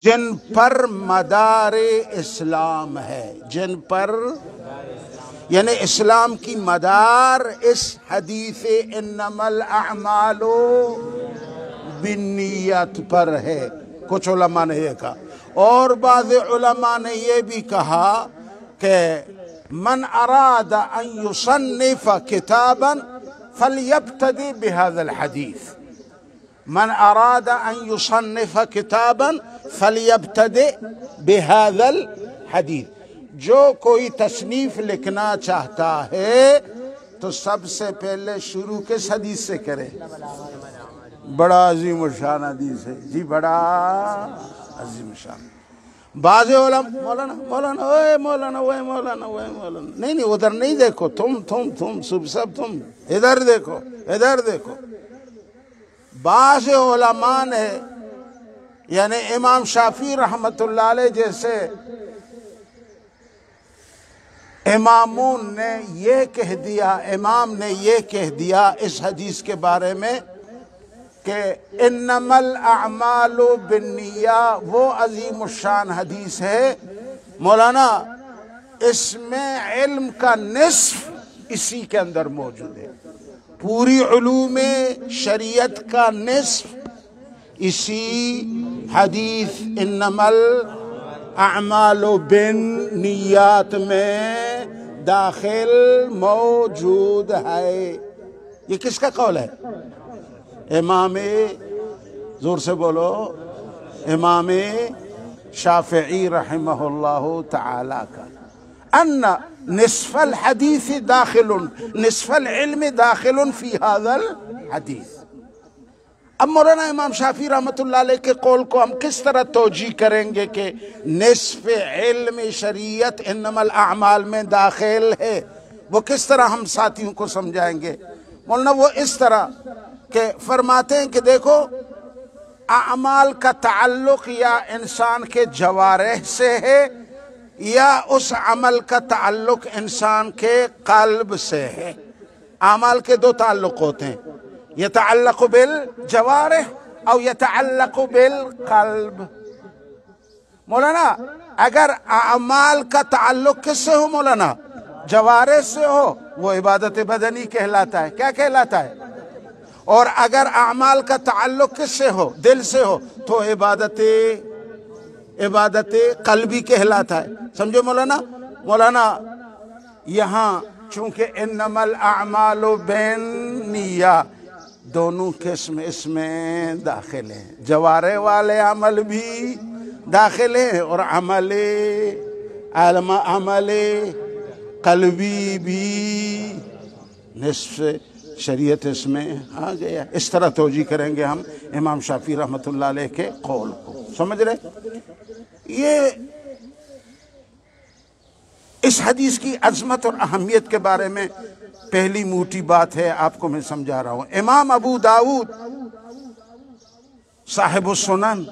جن پر مدار اسلام ہے، جن پر یعنی اسلام کی مدار اس حدیث انما الاعمال بالنیات پر ہے، کچھ علماء نے یہ کہا، اور بعض علماء نے یہ بھی کہا کہ من اراد ان يصنف کتابا فلیبتدی بهذا الحدیث، من اراد ان يصنف کتابا فلیبتدئ بهذا الحدیث، جو کوئی تصنیف لکھنا چاہتا ہے تو سب سے پہلے شروع کس حدیث سے کرے؟ بڑا عظیم الشان حدیث ہے جی، بڑا عظیم الشان۔ بعض علماء مولانا مولانا اوے مولانا اوے مولانا اوے مولانا، نہیں ادھر نہیں دیکھو، تم سب تم ادھر دیکھو، ادھر دیکھو۔ بعض علماء نے یعنی امام شافعی رحمت اللہ علیہ جیسے امامون نے یہ کہہ دیا، امام نے یہ کہہ دیا اس حدیث کے بارے میں کہ انما الاعمال بالنیات، وہ عظیم الشان حدیث ہے مولانا، اس میں علم کا نصف اسی کے اندر موجود ہے، پوری علوم شریعت کا نصف اسی حدیث انما الاعمال بالنیات میں داخل موجود ہے۔ یہ کس کا قول ہے؟ امام، زور سے بولو، امام شافعی رحمہ اللہ تعالی کا، ان نصف الحدیث داخل، نصف العلم داخل فی هذا الحدیث۔ اب مولانا امام شافعی رحمۃ اللہ علیہ کے قول کو ہم کس طرح توجیہ کریں گے کہ نصف علم شریعت انما الاعمال میں داخل ہے؟ وہ کس طرح ہم ساتھیوں کو سمجھائیں گے مولانا؟ وہ اس طرح کہ فرماتے ہیں کہ دیکھو، اعمال کا تعلق یا انسان کے جوارح سے ہے یا اس عمل کا تعلق انسان کے قلب سے ہے۔ اعمال کے دو تعلق ہوتے ہیں، یتعلق بالجوارح او یتعلق بالقلب۔ مولانا اگر اعمال کا تعلق کس سے ہو مولانا؟ جوارح سے ہو، وہ عبادت بدنی کہلاتا ہے، کیا کہلاتا ہے؟ اور اگر اعمال کا تعلق کس سے ہو؟ دل سے ہو، تو عبادت قلبی کہلاتا ہے۔ سمجھو مولانا؟ مولانا یہاں چونکہ انما الاعمال بالنیات، دونوں قسم اس میں داخل ہیں، جوارح والے عمل بھی داخل ہیں اور عمل قلبی بھی، نصف شریعت اس میں آ گیا۔ اس طرح توجیہ کریں گے ہم امام شافعی رحمۃ اللہ علیہ کے قول کو، سمجھ رہے؟ یہ اس حدیث کی عظمت اور اہمیت کے بارے میں پہلی موٹی بات ہے، آپ کو میں سمجھا رہا ہوں۔ امام ابو داؤد صاحب السنن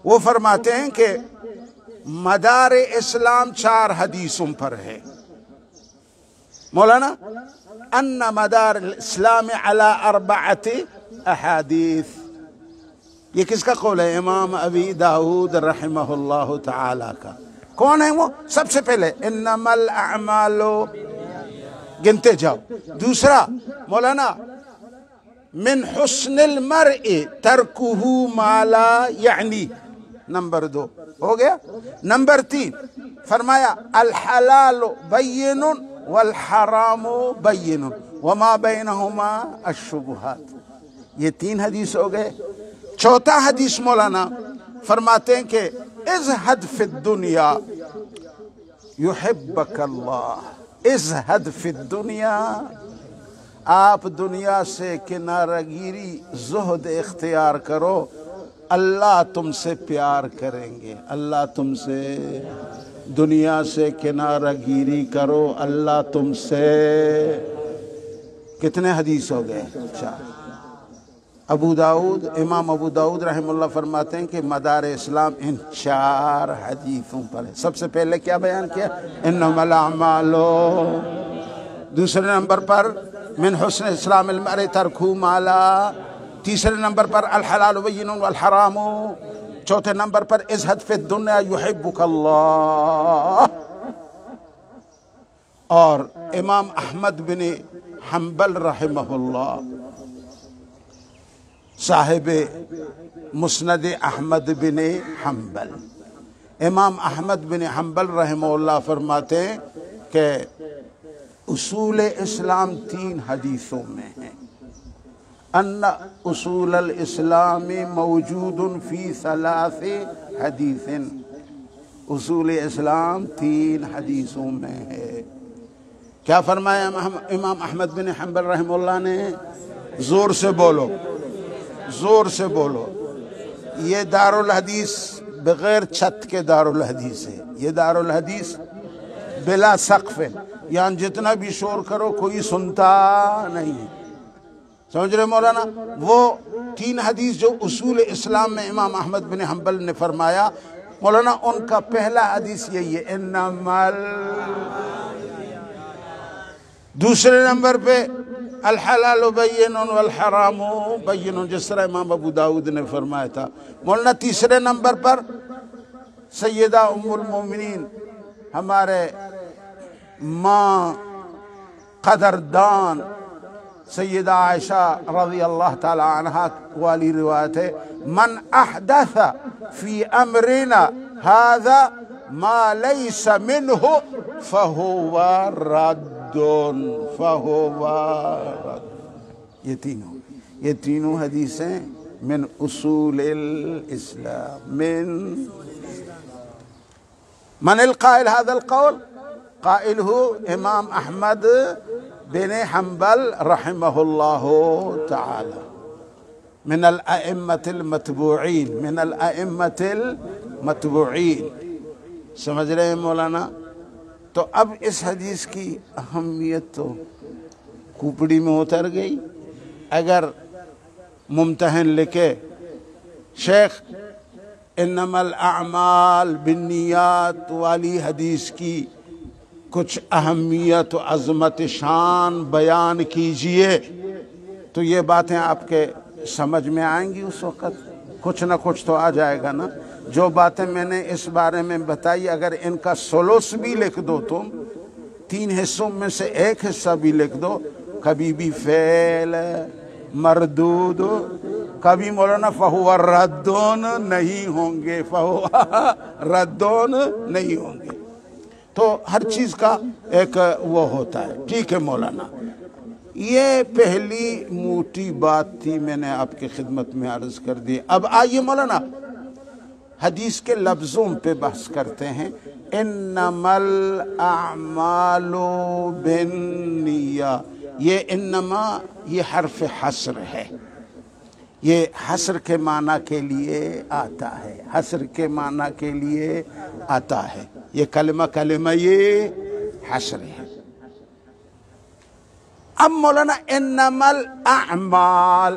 وہ فرماتے ہیں کہ مدار اسلام 4 حدیثوں پر ہے مولانا، ان مدار الاسلام علی 4 احادیث۔ یہ کس کا قول ہے؟ امام ابی داؤد رحمہ اللہ تعالی کا۔ کون ہے وہ؟ سب سے پہلے انما الاعمال، گنتے جاؤ۔ دوسرا مولانا من حسن المرء ترکہ ما لا یعنی، نمبر 2 ہو گیا۔ نمبر 3 فرمایا الحلال بین والحرام بین وما بینہما الشبہات۔ یہ 3 حدیث ہو گئے۔ چوتھا حدیث مولانا فرماتے ہیں کہ ازہد فی الدنیا یحبک اللہ، ازہد فی الدنیا، آپ دنیا سے کنارہ گیری، زہد اختیار کرو، اللہ تم سے پیار کریں گے۔ اللہ تم سے، دنیا سے کنارہ گیری کرو، اللہ تم سے۔ کتنے حدیث ہو گئے؟ 4۔ ابو داؤد، امام ابو داؤد رحمہ اللہ فرماتے ہیں کہ مدار اسلام ان 4 حدیثوں پر ہے۔ سب سے پہلے کیا بیان کیا؟ انما الاعمال۔ دوسرے نمبر پر من حسن اسلام المرء ترکہ ما لا۔ تیسرے نمبر پر الحلال بین والحرام چوتھے نمبر پر ازہد فی الدنیا یحبک اللہ. اور امام احمد بن حنبل رحمہ اللہ صاحب مسند احمد بن حنبل، امام احمد بن حنبل رحمہ اللہ فرماتے ہیں کہ اصول اسلام 3 حدیثوں میں ہیں. ان اصول الاسلام موجود فی 3 حدیث. اصول اسلام 3 حدیثوں میں ہے. کیا فرمایا امام احمد بن حنبل رحمہ اللہ نے؟ زور سے بولو، زور سے بولو. یہ دارالحدیث بغیر چھت کے دارالحدیث ہے. یہ دارالحدیث بلا سقف، یعنی جتنا بھی شور کرو کوئی سنتا نہیں. سمجھ رہے مولانا؟ وہ 3 حدیث جو اصول اسلام میں امام احمد بن حنبل نے فرمایا، مولانا ان کا پہلا حدیث یہی ہے، انما دوسرے نمبر پہ الحلال بین والحرام بین، جس طرح امام ابو داؤد نے فرمایا تھا. مولانا تیسرے نمبر پر سیدہ ام المومنین ہمارے ماں قدردان سیدہ عائشہ رضی اللہ تعالی عنہا والی روایت ہے، من احدث فی امرنا هذا ما لیس منہ فہو رد فہو رد. یہ تینوں حدیثیں من اصول الاسلام. من القائل هذا القول؟ قائل هو امام احمد بن حنبل رحمہ اللہ تعالی، من الائمة المتبوعین، من الائمة المتبوعین. سمجھ رہے ہیں مولانا؟ تو اب اس حدیث کی اہمیت تو کھوپڑی میں اتر گئی. اگر ممتحن لکھے شیخ انما الاعمال بالنیات والی حدیث کی کچھ اہمیت و عظمت شان بیان کیجئے، تو یہ باتیں آپ کے سمجھ میں آئیں گی. اس وقت کچھ نہ کچھ تو آ جائے گا نا. جو باتیں میں نے اس بارے میں بتائی، اگر ان کا ثلث بھی لکھ دو، تم 3 حصوں میں سے 1 حصہ بھی لکھ دو، کبھی بھی فعل مردود، کبھی مولانا فہو ردون نہیں ہوں گے، فہو ردون نہیں ہوں گے. تو ہر چیز کا ایک وہ ہوتا ہے. ٹھیک ہے مولانا، یہ پہلی موٹی بات تھی، میں نے آپ کی خدمت میں عرض کر دی. اب آئیے مولانا حدیث کے لفظوں پہ بحث کرتے ہیں. انما الاعمال بالنیہ، یہ انما یہ حرف حصر ہے. یہ حصر کے معنی کے لیے آتا ہے، حصر کے معنی کے لیے آتا ہے. یہ کلمہ یہ حصر ہے. اب مولانا انما الاعمال،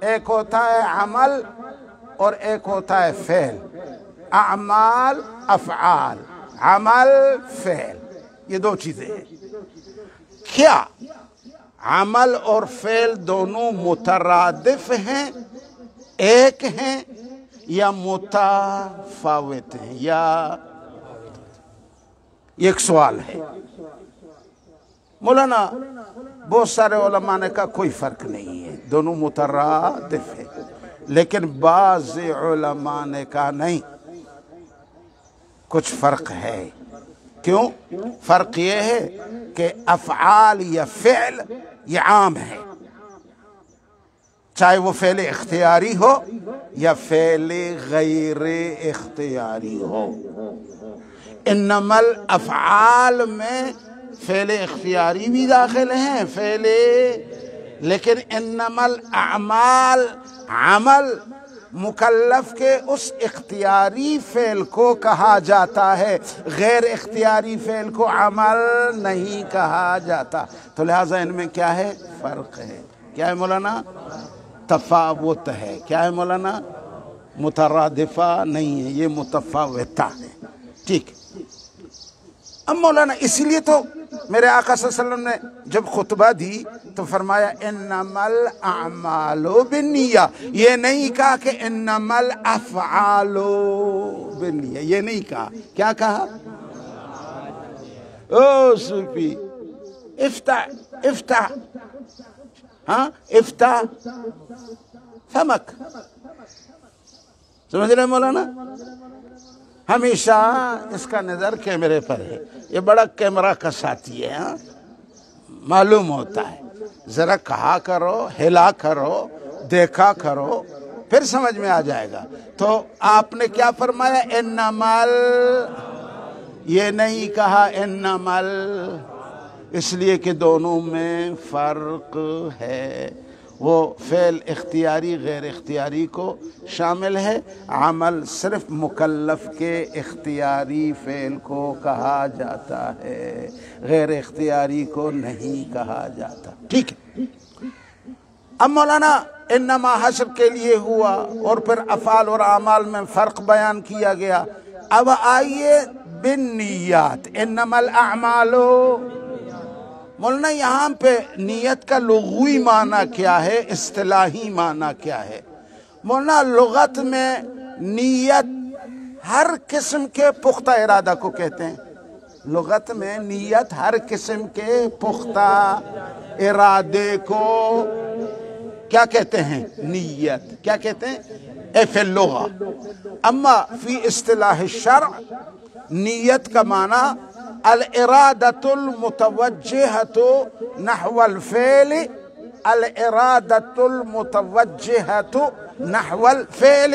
ایک ہوتا ہے عمل اور ایک ہوتا ہے فعل. اعمال افعال، عمل فعل، یہ 2 چیزیں ہیں. کیا عمل اور فعل دونوں مترادف ہیں، ایک ہیں، یا متفاوت ہیں؟ یا یہ ایک سوال ہے مولانا. بہت سارے علماء نے کہا کوئی فرق نہیں ہے، دونوں مترادف ہیں. لیکن بعض علماء نے کہا نہیں، کچھ فرق ہے. کیوں؟ فرق یہ ہے کہ افعال یا فعل یہ عام ہے، چاہے وہ فعل اختیاری ہو یا فعل غیر اختیاری ہو. انما الافعال میں فعل اختیاری بھی داخل ہیں، فعل، لیکن انما الاعمال عمل مکلف کے اس اختیاری فعل کو کہا جاتا ہے، غیر اختیاری فعل کو عمل نہیں کہا جاتا. تو لہٰذا ان میں کیا ہے؟ فرق ہے. کیا ہے مولانا؟ تفاوت ہے. کیا ہے مولانا؟ مترادفہ نہیں ہے، یہ متفاوتہ ہے. ٹھیک. اب مولانا اسی لیے تو میرے آقا صلی اللہ علیہ وسلم نے جب خطبہ دی تو فرمایا انما الاعمال بالنیہ، یہ نہیں کہا کہ انما الافعال بالنیہ، یہ نہیں کہا. کیا کہا؟ او صوفی افتح افتح ہاں افتح فمک. سمجھ رہے مولانا؟ ہمیشہ اس کا نظر کیمرے پر ہے، یہ بڑا کیمرہ کا ساتھی ہے، ہاں معلوم ہوتا ہے. ذرا کہا کرو، ہلا کرو، دیکھا کرو، پھر سمجھ میں آ جائے گا. تو آپ نے کیا فرمایا؟ انما، یہ نہیں کہا انما، اس لیے کہ دونوں میں فرق ہے. وہ فعل اختیاری غیر اختیاری کو شامل ہے، عمل صرف مکلف کے اختیاری فعل کو کہا جاتا ہے، غیر اختیاری کو نہیں کہا جاتا. ٹھیک ہے. اب مولانا انما حشر کے لیے ہوا اور پھر افعال اور اعمال میں فرق بیان کیا گیا. اب آئیے بالنیات، انما الاعمال. مولانا یہاں پہ نیت کا لغوی معنی کیا ہے، اصطلاحی معنی کیا ہے؟ مولانا لغت میں نیت ہر قسم کے پختہ ارادہ کو کہتے ہیں. لغت میں نیت ہر قسم کے پختہ ارادے کو کیا کہتے ہیں؟ نیت. کیا کہتے ہیں؟ فی اللغہ. اما فی اصطلاح الشرع نیت کا معنی الارادة المتوجهة نحو الفعل، الارادة المتوجهة نحو الفعل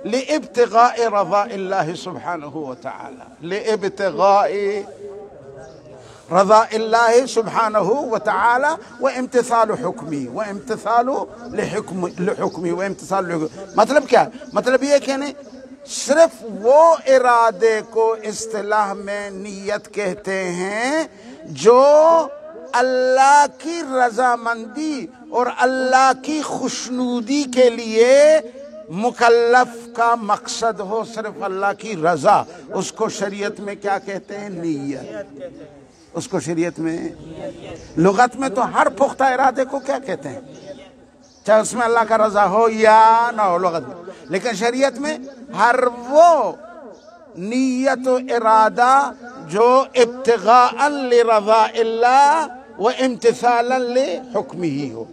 لابتغاء رضاء الله سبحانه وتعالى، لابتغاء رضاء الله سبحانه وتعالى وامتثال حکمی، وامتثال لحکمی، وامتثال لحکمی. مطلب کیا ہے؟ مطلب یہ کہ نہیں صرف وہ ارادے کو اصطلاح میں نیت کہتے ہیں جو اللہ کی رضامندی اور اللہ کی خوشنودی کے لیے مکلف کا مقصد ہو، صرف اللہ کی رضا. اس کو شریعت میں کیا کہتے ہیں؟ نیت. اس کو شریعت میں، لغت میں تو ہر پختہ ارادے کو کیا کہتے ہیں، چاہے اس میں اللہ کا رضا ہو یا نہ ہو لغت میں. لیکن شریعت میں ہر وہ نیت و ارادہ جو ابتغاء لرضاء اللہ و امتثالا لحکمہ ہو،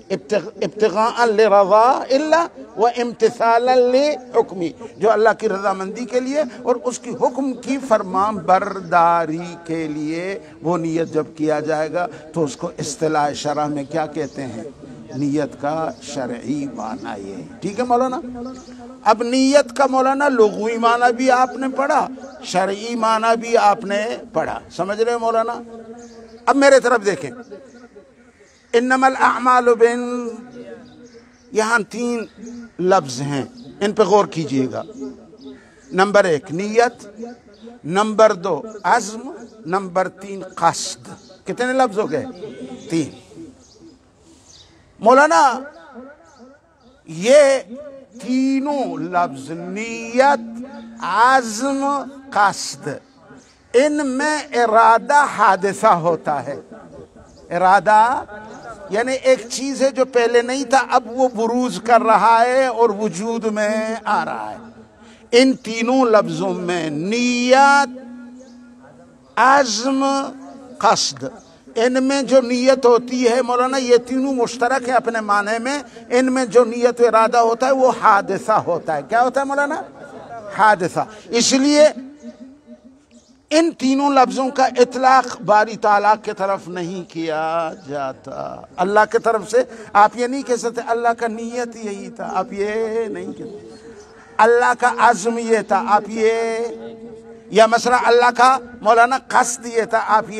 ابتغاء لرضاء اللہ و امتثالا لحکمہ، جو اللہ کی رضامندی کے لیے اور اس کی حکم کی فرمان برداری کے لیے وہ نیت جب کیا جائے گا تو اس کو اصطلاح شرع میں کیا کہتے ہیں؟ نیت کا شرعی معنی یہ. ٹھیک ہے مولانا؟ اب نیت کا مولانا لغوی معنی بھی آپ نے پڑھا، شرعی معنی بھی آپ نے پڑھا. سمجھ رہے مولانا؟ اب میرے طرف دیکھیں. انما الاعمال یہاں 3 لفظ ہیں، ان پہ غور کیجئے گا. نمبر 1 نیت، نمبر 2 عزم، نمبر 3 قصد. کتنے لفظ ہو گئے؟ 3. مولانا یہ تینوں لفظ نیت، عزم، قصد، ان میں ارادہ حادثہ ہوتا ہے. ارادہ یعنی ایک چیز ہے جو پہلے نہیں تھا، اب وہ بروز کر رہا ہے اور وجود میں آ رہا ہے. ان تینوں لفظوں میں نیت، عزم، قصد، ان میں جو نیت ہوتی ہے مولانا یہ تینوں مشترک ہیں اپنے معنی میں. ان میں جو نیت و ارادہ ہوتا ہے وہ حادثہ ہوتا ہے. کیا ہوتا ہے مولانا؟ حادثہ. اس لیے ان تینوں لفظوں کا اطلاق باری تعالیٰ کی طرف نہیں کیا جاتا. اللہ کی طرف سے آپ یہ نہیں کہہ سکتے اللہ کا نیت یہی تھا، آپ یہ نہیں کہتے. اللہ کا عزم یہ تھا، آپ یہ، یا مثلا اللہ کا مولانا قصد یہ تھا، آپ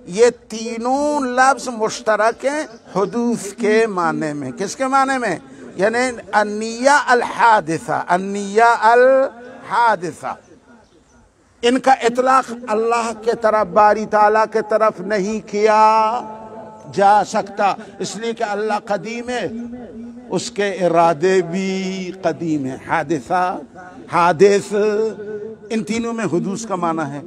یہ تینوں لفظ مشترک ہیں حدوث کے معنی میں. کس کے معنی میں؟ یعنی النیہ الحادثہ، النیہ الحادثہ. ان کا اطلاق اللہ کے طرف، باری تعالیٰ کے طرف نہیں کیا جا سکتا، اس لیے کہ اللہ قدیم ہے، اس کے ارادے بھی قدیم ہیں. حادثہ، حادث، ان تینوں میں حدوث کا معنی ہے.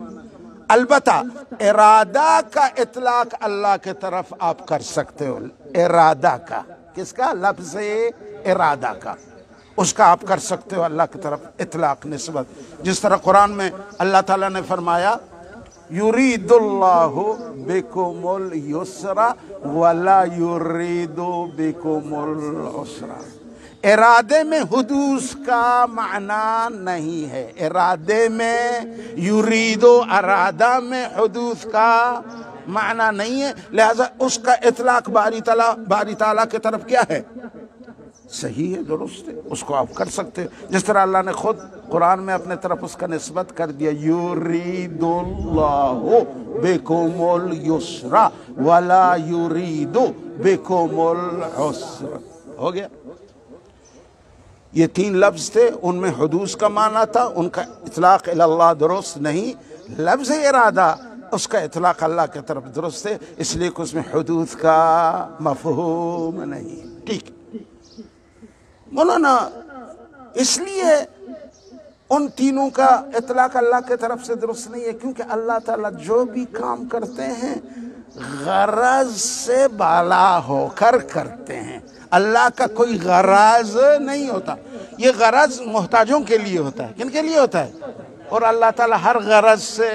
البتہ ارادہ کا اطلاق اللہ کے طرف آپ کر سکتے ہو، ارادہ کا، کس کا؟ لفظ ارادہ کا، اس کا آپ کر سکتے ہو اللہ کی طرف اطلاق نسبت، جس طرح قرآن میں اللہ تعالیٰ نے فرمایا یرید اللہ بکم الیسر ولا یرید بکم العسر۔ ارادے میں حدوث کا معنی نہیں ہے، ارادے میں یرید و ارادہ میں حدوث کا معنی نہیں ہے، لہذا اس کا اطلاق باری تعالیٰ کی طرف کیا ہے؟ صحیح ہے، درست ہے، اس کو آپ کر سکتے ہیں، جس طرح اللہ نے خود قرآن میں اپنے طرف اس کا نسبت کر دیا یرید اللہ بکم الیسر ولا یرید بکم العسر۔ ہو گیا؟ یہ 3 لفظ تھے، ان میں حدوث کا معنی تھا، ان کا اطلاق اللہ درست نہیں، لفظ ارادہ اس کا اطلاق اللہ کی طرف درست ہے، اس لیے کہ اس میں حدوث کا مفہوم نہیں۔ ٹھیک مولانا، اس لیے ان تینوں کا اطلاق اللہ کی طرف سے درست نہیں ہے، کیونکہ اللہ تعالیٰ جو بھی کام کرتے ہیں غرض سے بالا ہو کر کرتے ہیں، اللہ کا کوئی غرض نہیں ہوتا، یہ غرض محتاجوں کے لیے ہوتا ہے، کن کے لیے ہوتا ہے؟ اور اللہ تعالیٰ ہر غرض سے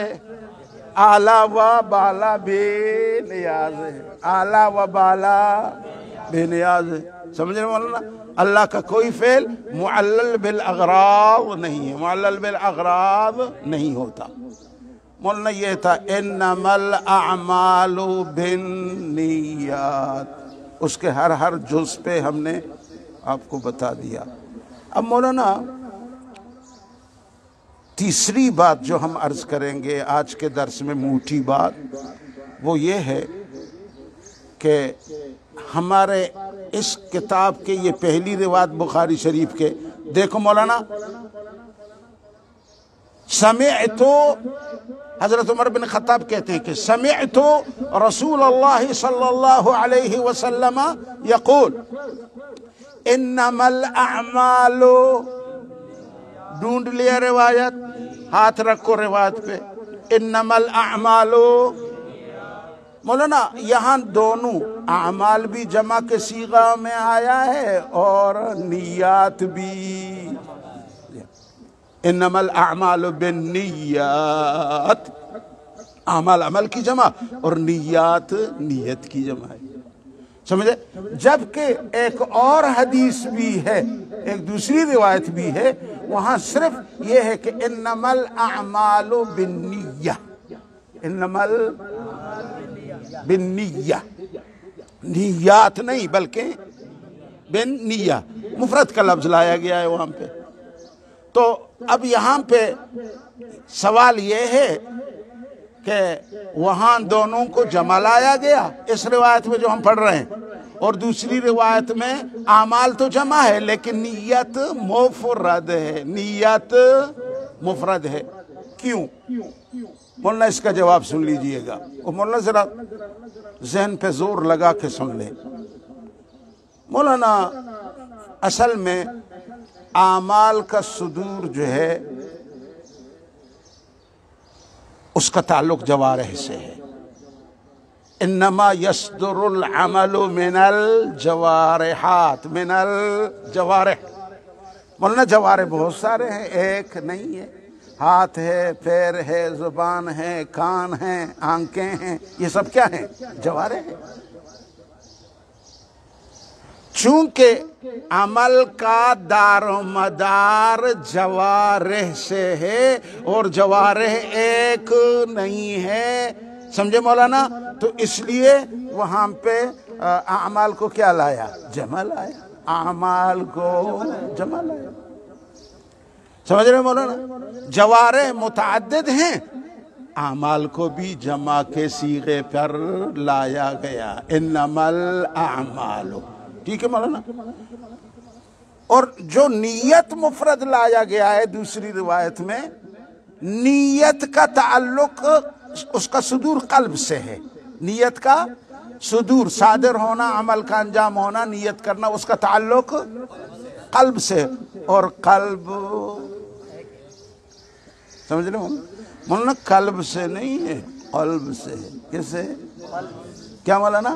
اعلیٰ و بالا بے نیاز ہے، اعلیٰ و بالا بے نیاز ہے، سمجھ رہے مولانا؟ اللہ کا کوئی فعل معلل بالاغراض نہیں ہے، معلل بالاغراض نہیں ہوتا۔ مولانا یہ تھا انما الاعمال بالنیات، اس کے ہر جز پہ ہم نے آپ کو بتا دیا۔ اب مولانا تیسری بات جو ہم عرض کریں گے آج کے درس میں، موٹی بات، وہ یہ ہے کہ ہمارے اس کتاب کے یہ پہلی روایت بخاری شریف کے، دیکھو مولانا، سمعتو، حضرت عمر بن خطاب کہتے ہیں کہ سمعتو رسول اللہ صلی اللہ علیہ وسلم یقول انما الاعمال، ڈھونڈ لیا روایت، ہاتھ رکھو روایت پہ، انما الاعمال۔ مولانا یہاں دونوں اعمال بھی جمع کے صیغہ میں آیا ہے اور نیات بھی، انما الاعمال بالنیات، اعمال عمل کی جمع اور نیات نیت کی جمع ہے، سمجھے؟ جبکہ ایک اور حدیث بھی ہے، ایک دوسری روایت بھی ہے، وہاں صرف یہ ہے کہ انما الاعمال بالنیہ، انما بالنیہ، نیات نہیں بلکہ بالنیہ، مفرد کا لفظ لایا گیا ہے وہاں پہ۔ تو اب یہاں پہ سوال یہ ہے کہ وہاں دونوں کو جمع لایا گیا اس روایت میں جو ہم پڑھ رہے ہیں، اور دوسری روایت میں اعمال تو جمع ہے لیکن نیت مفرد ہے، نیت مفرد ہے، کیوں؟ مولانا اس کا جواب سن لیجئے گا، اور مولانا ذرا ذہن پہ زور لگا کے سن لیں۔ مولانا اصل میں اعمال کا صدور جو ہے اس کا تعلق جوارح سے ہے، انما یصدر العمل من الجوارحات، من الجوارح۔ مولانا جوارح بہت سارے ہیں، ایک نہیں ہے، ہاتھ ہے، پیر ہے، زبان ہے، کان ہیں، آنکھیں ہیں، یہ سب کیا ہیں؟ جوارح ہیں۔ چونکہ عمل کا دار و مدار جوارح سے ہے اور جوارح ایک نہیں ہے، سمجھے مولانا؟ تو اس لیے وہاں پہ اعمال کو کیا لایا؟ جمع لایا، اعمال کو جمع لایا، سمجھ رہے مولانا؟ جوارح متعدد ہیں، اعمال کو بھی جمع کے صیغے پر لایا گیا، انما الاعمال، ٹھیک ہے مولانا؟ اور جو نیت مفرد لایا گیا ہے دوسری روایت میں، نیت کا تعلق اس کا صدور قلب سے ہے، نیت کا صدور، صادر ہونا، عمل کا انجام ہونا، نیت کرنا، اس کا تعلق قلب سے، اور قلب سمجھ رہے ہو مولانا؟ قلب سے نہیں ہے، قلب سے ہے۔ کس سے؟ کیا مولانا؟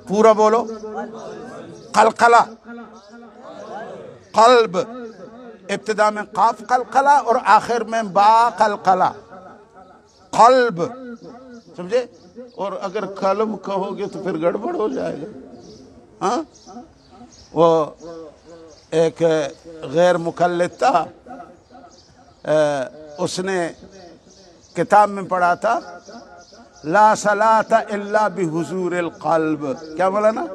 پورا بولو۔ قلقلہ، قلب، ابتدا میں قاف قلقلہ اور آخر میں با قلقلہ، قلب، سمجھے؟ اور اگر قلب کہو گے تو پھر گڑبڑ ہو جائے گا۔ ہاں، وہ ایک غیر مقلد تھا، اس نے کتاب میں پڑھا تھا لا صلاۃ الا بحضور القلب۔ کیا مولانا؟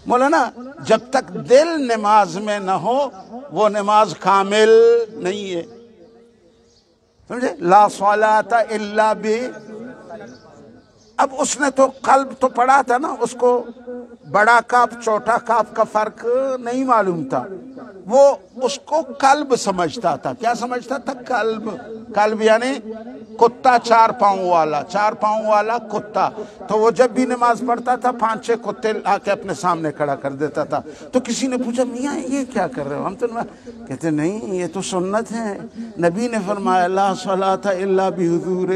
مولانا جب تک دل نماز میں نہ ہو وہ نماز کامل نہیں ہے، سمجھے؟ لا صلاۃ الا اب اس نے تو قلب تو پڑھا تھا نا، اس کو بڑا کاف چھوٹا کاف کا فرق نہیں معلوم تھا، وہ اس کو قلب سمجھتا تھا۔ کیا سمجھتا تھا؟ قلب۔ قلب یعنی کتا، چار پاؤں والا، چار پاؤں والا کتا۔ تو وہ جب بھی نماز پڑھتا تھا 5-6 کتے آ کے اپنے سامنے کھڑا کر دیتا تھا۔ تو کسی نے پوچھا میاں یہ کیا کر رہے ہو؟ ہم تو کہتے نہیں یہ تو سنت ہے، نبی نے فرمایا لا صلاۃ الا بحضور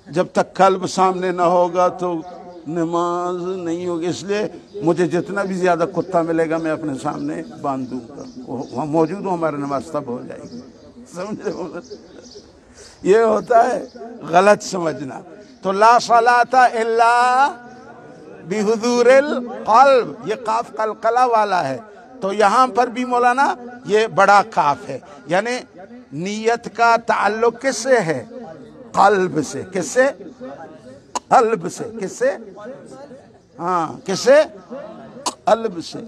جب تک قلب سامنے نہ ہوگا تو نماز نہیں ہوگی، اس لیے مجھے جتنا بھی زیادہ کتا ملے گا میں اپنے سامنے باندھ دوں گا، وہاں موجود ہوں، ہماری نماز تب ہو جائے گی۔ سمجھے؟ یہ ہوتا ہے غلط سمجھنا۔ تو لا صلاۃ الا بحضور القلب، یہ قاف قلقلہ والا ہے۔ تو یہاں پر بھی مولانا یہ بڑا کاف ہے، یعنی نیت کا تعلق کس سے ہے؟ قلب سے۔ کس سے؟ قلب سے۔ کس سے؟ ہاں، کس سے؟ قلب سے۔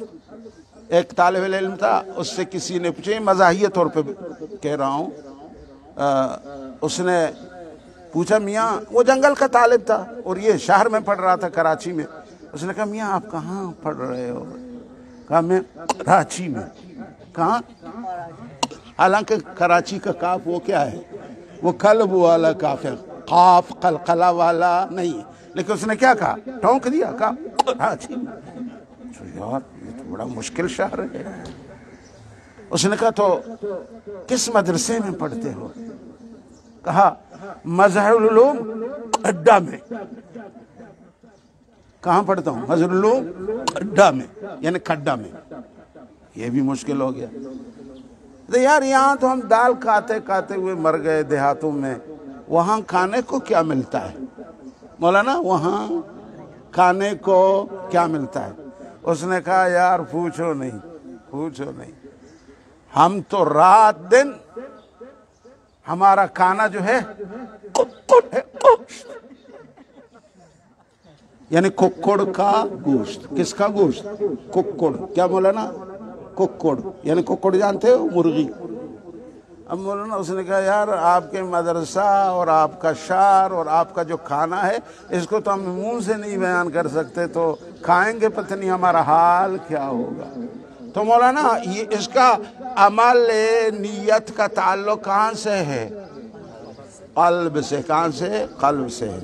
ایک طالب علم تھا، اس سے کسی نے پوچھا، مزاحیہ طور پہ کہہ رہا ہوں، اس نے پوچھا میاں، وہ جنگل کا طالب تھا اور یہ شہر میں پڑھ رہا تھا کراچی میں۔ اس نے کہا میاں آپ کہاں پڑھ رہے ہو؟ کہا میں کراچی میں۔ کہاں؟ حالانکہ کراچی کا کاف وہ کیا ہے؟ وہ قلب والا کاف ہے، قاف قلقلہ والا نہیں۔ لیکن اس نے کیا کہا؟ ٹونک دیا، کہا کراچی میں۔ یار یہ تو بڑا مشکل شہر ہے۔ اس نے کہا تو کس مدرسے میں پڑھتے ہو؟ کہا مظہر العلوم اڈا میں۔ کہاں پڑھتا ہوں؟ مظہر العلوم اڈا میں، یعنی کھڈا میں۔ یہ بھی مشکل ہو گیا۔ یار یہاں تو ہم دال کھاتے کھاتے ہوئے مر گئے دیہاتوں میں، وہاں کھانے کو کیا ملتا ہے مولانا؟ وہاں کھانے کو کیا ملتا ہے؟ اس نے کہا یار پوچھو نہیں، پوچھو نہیں، ہم تو رات دن ہمارا کھانا جو ہے یعنی ککڑ کا گوشت۔ کس کا گوشت؟ ککڑ۔ کیا مولانا؟ ککڑ، یعنی ککڑ جانتے ہو؟ مرغی۔ اب مولانا اس نے کہا یار آپ کے مدرسہ اور آپ کا شعر اور آپ کا جو کھانا ہے اس کو تو ہم منہ سے نہیں بیان کر سکتے، تو کھائیں گے پتہ نہیں ہمارا حال کیا ہوگا۔ تو مولانا یہ اس کا عمل نیت کا تعلق کہاں سے ہے؟ قلب سے۔ کہاں سے؟ قلب سے ہے۔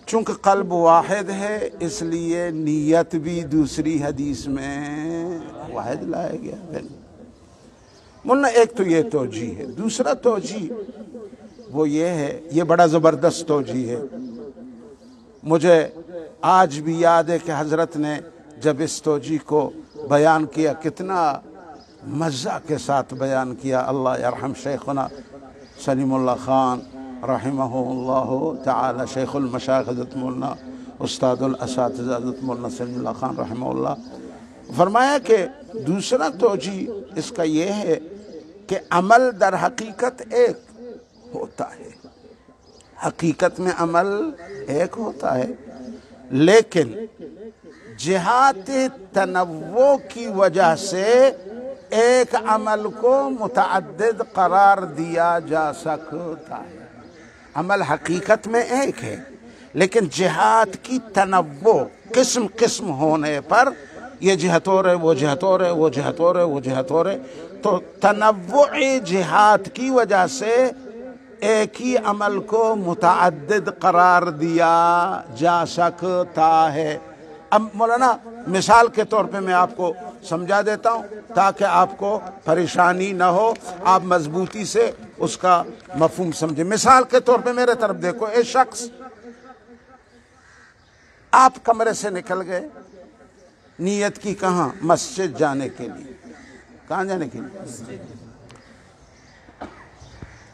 چونکہ قلب واحد ہے اس لیے نیت بھی دوسری حدیث میں واحد لایا گیا ہے۔ مولانا ایک تو یہ توجیہ ہے، دوسرا توجیہ وہ یہ ہے، یہ بڑا زبردست توجیہ ہے، مجھے آج بھی یاد ہے کہ حضرت نے جب اس توجیہ کو بیان کیا کتنا مزہ کے ساتھ بیان کیا۔ اللہ یرحم شیخنا سلیم اللہ خان رحمہ اللہ تعالی، شیخ المشائخ حضرت مولانا استاد الاساتذہ حضرت مولانا سلیم اللہ خان رحمہ اللہ، فرمایا کہ دوسرا توجیہ اس کا یہ ہے کہ عمل در حقیقت ایک ہوتا ہے، حقیقت میں عمل ایک ہوتا ہے، لیکن جہات تنوع کی وجہ سے ایک عمل کو متعدد قرار دیا جا سکتا ہے۔ عمل حقیقت میں ایک ہے لیکن جہات کی تنوع، قسم قسم ہونے پر یہ جہت اور ہے، وہ جہت اور ہے، وہ جہت اور ہے، وہ جہت اور ہے، تو تنوع جہات کی وجہ سے ایک ہی عمل کو متعدد قرار دیا جا سکتا ہے۔ اب مولانا مثال کے طور پہ میں آپ کو سمجھا دیتا ہوں تاکہ آپ کو پریشانی نہ ہو، آپ مضبوطی سے اس کا مفہوم سمجھیں۔ مثال کے طور پہ میرے طرف دیکھو، ایک شخص آپ کمرے سے نکل گئے، نیت کی کہاں؟ مسجد جانے کے لیے۔ کہاں جانے کے لیے؟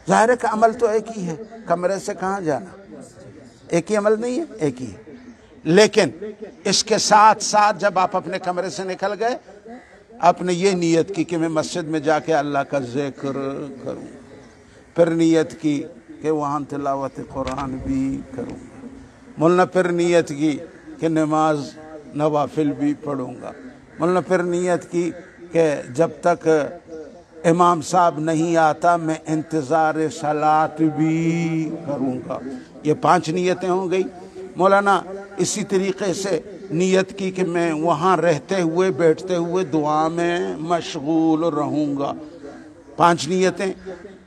ظاہر ہے کہ عمل تو ایک ہی ہے، کمرے سے کہاں جانا؟ ایک ہی عمل نہیں ہے؟ ایک ہی ہے، لیکن اس کے ساتھ ساتھ جب آپ اپنے کمرے سے نکل گئے، آپ نے یہ نیت کی کہ میں مسجد میں جا کے اللہ کا ذکر کروں، پھر نیت کی کہ وہاں تلاوت قرآن بھی کروں گا، مولانا پھر نیت کی کہ نماز نوافل بھی پڑھوں گا، مولانا پھر نیت کی کہ جب تک امام صاحب نہیں آتا میں انتظار صلاۃ بھی کروں گا۔ یہ 5 نیتیں ہو گئی۔ مولانا اسی طریقے سے نیت کی کہ میں وہاں رہتے ہوئے بیٹھتے ہوئے دعا میں مشغول رہوں گا، 5 نیتیں۔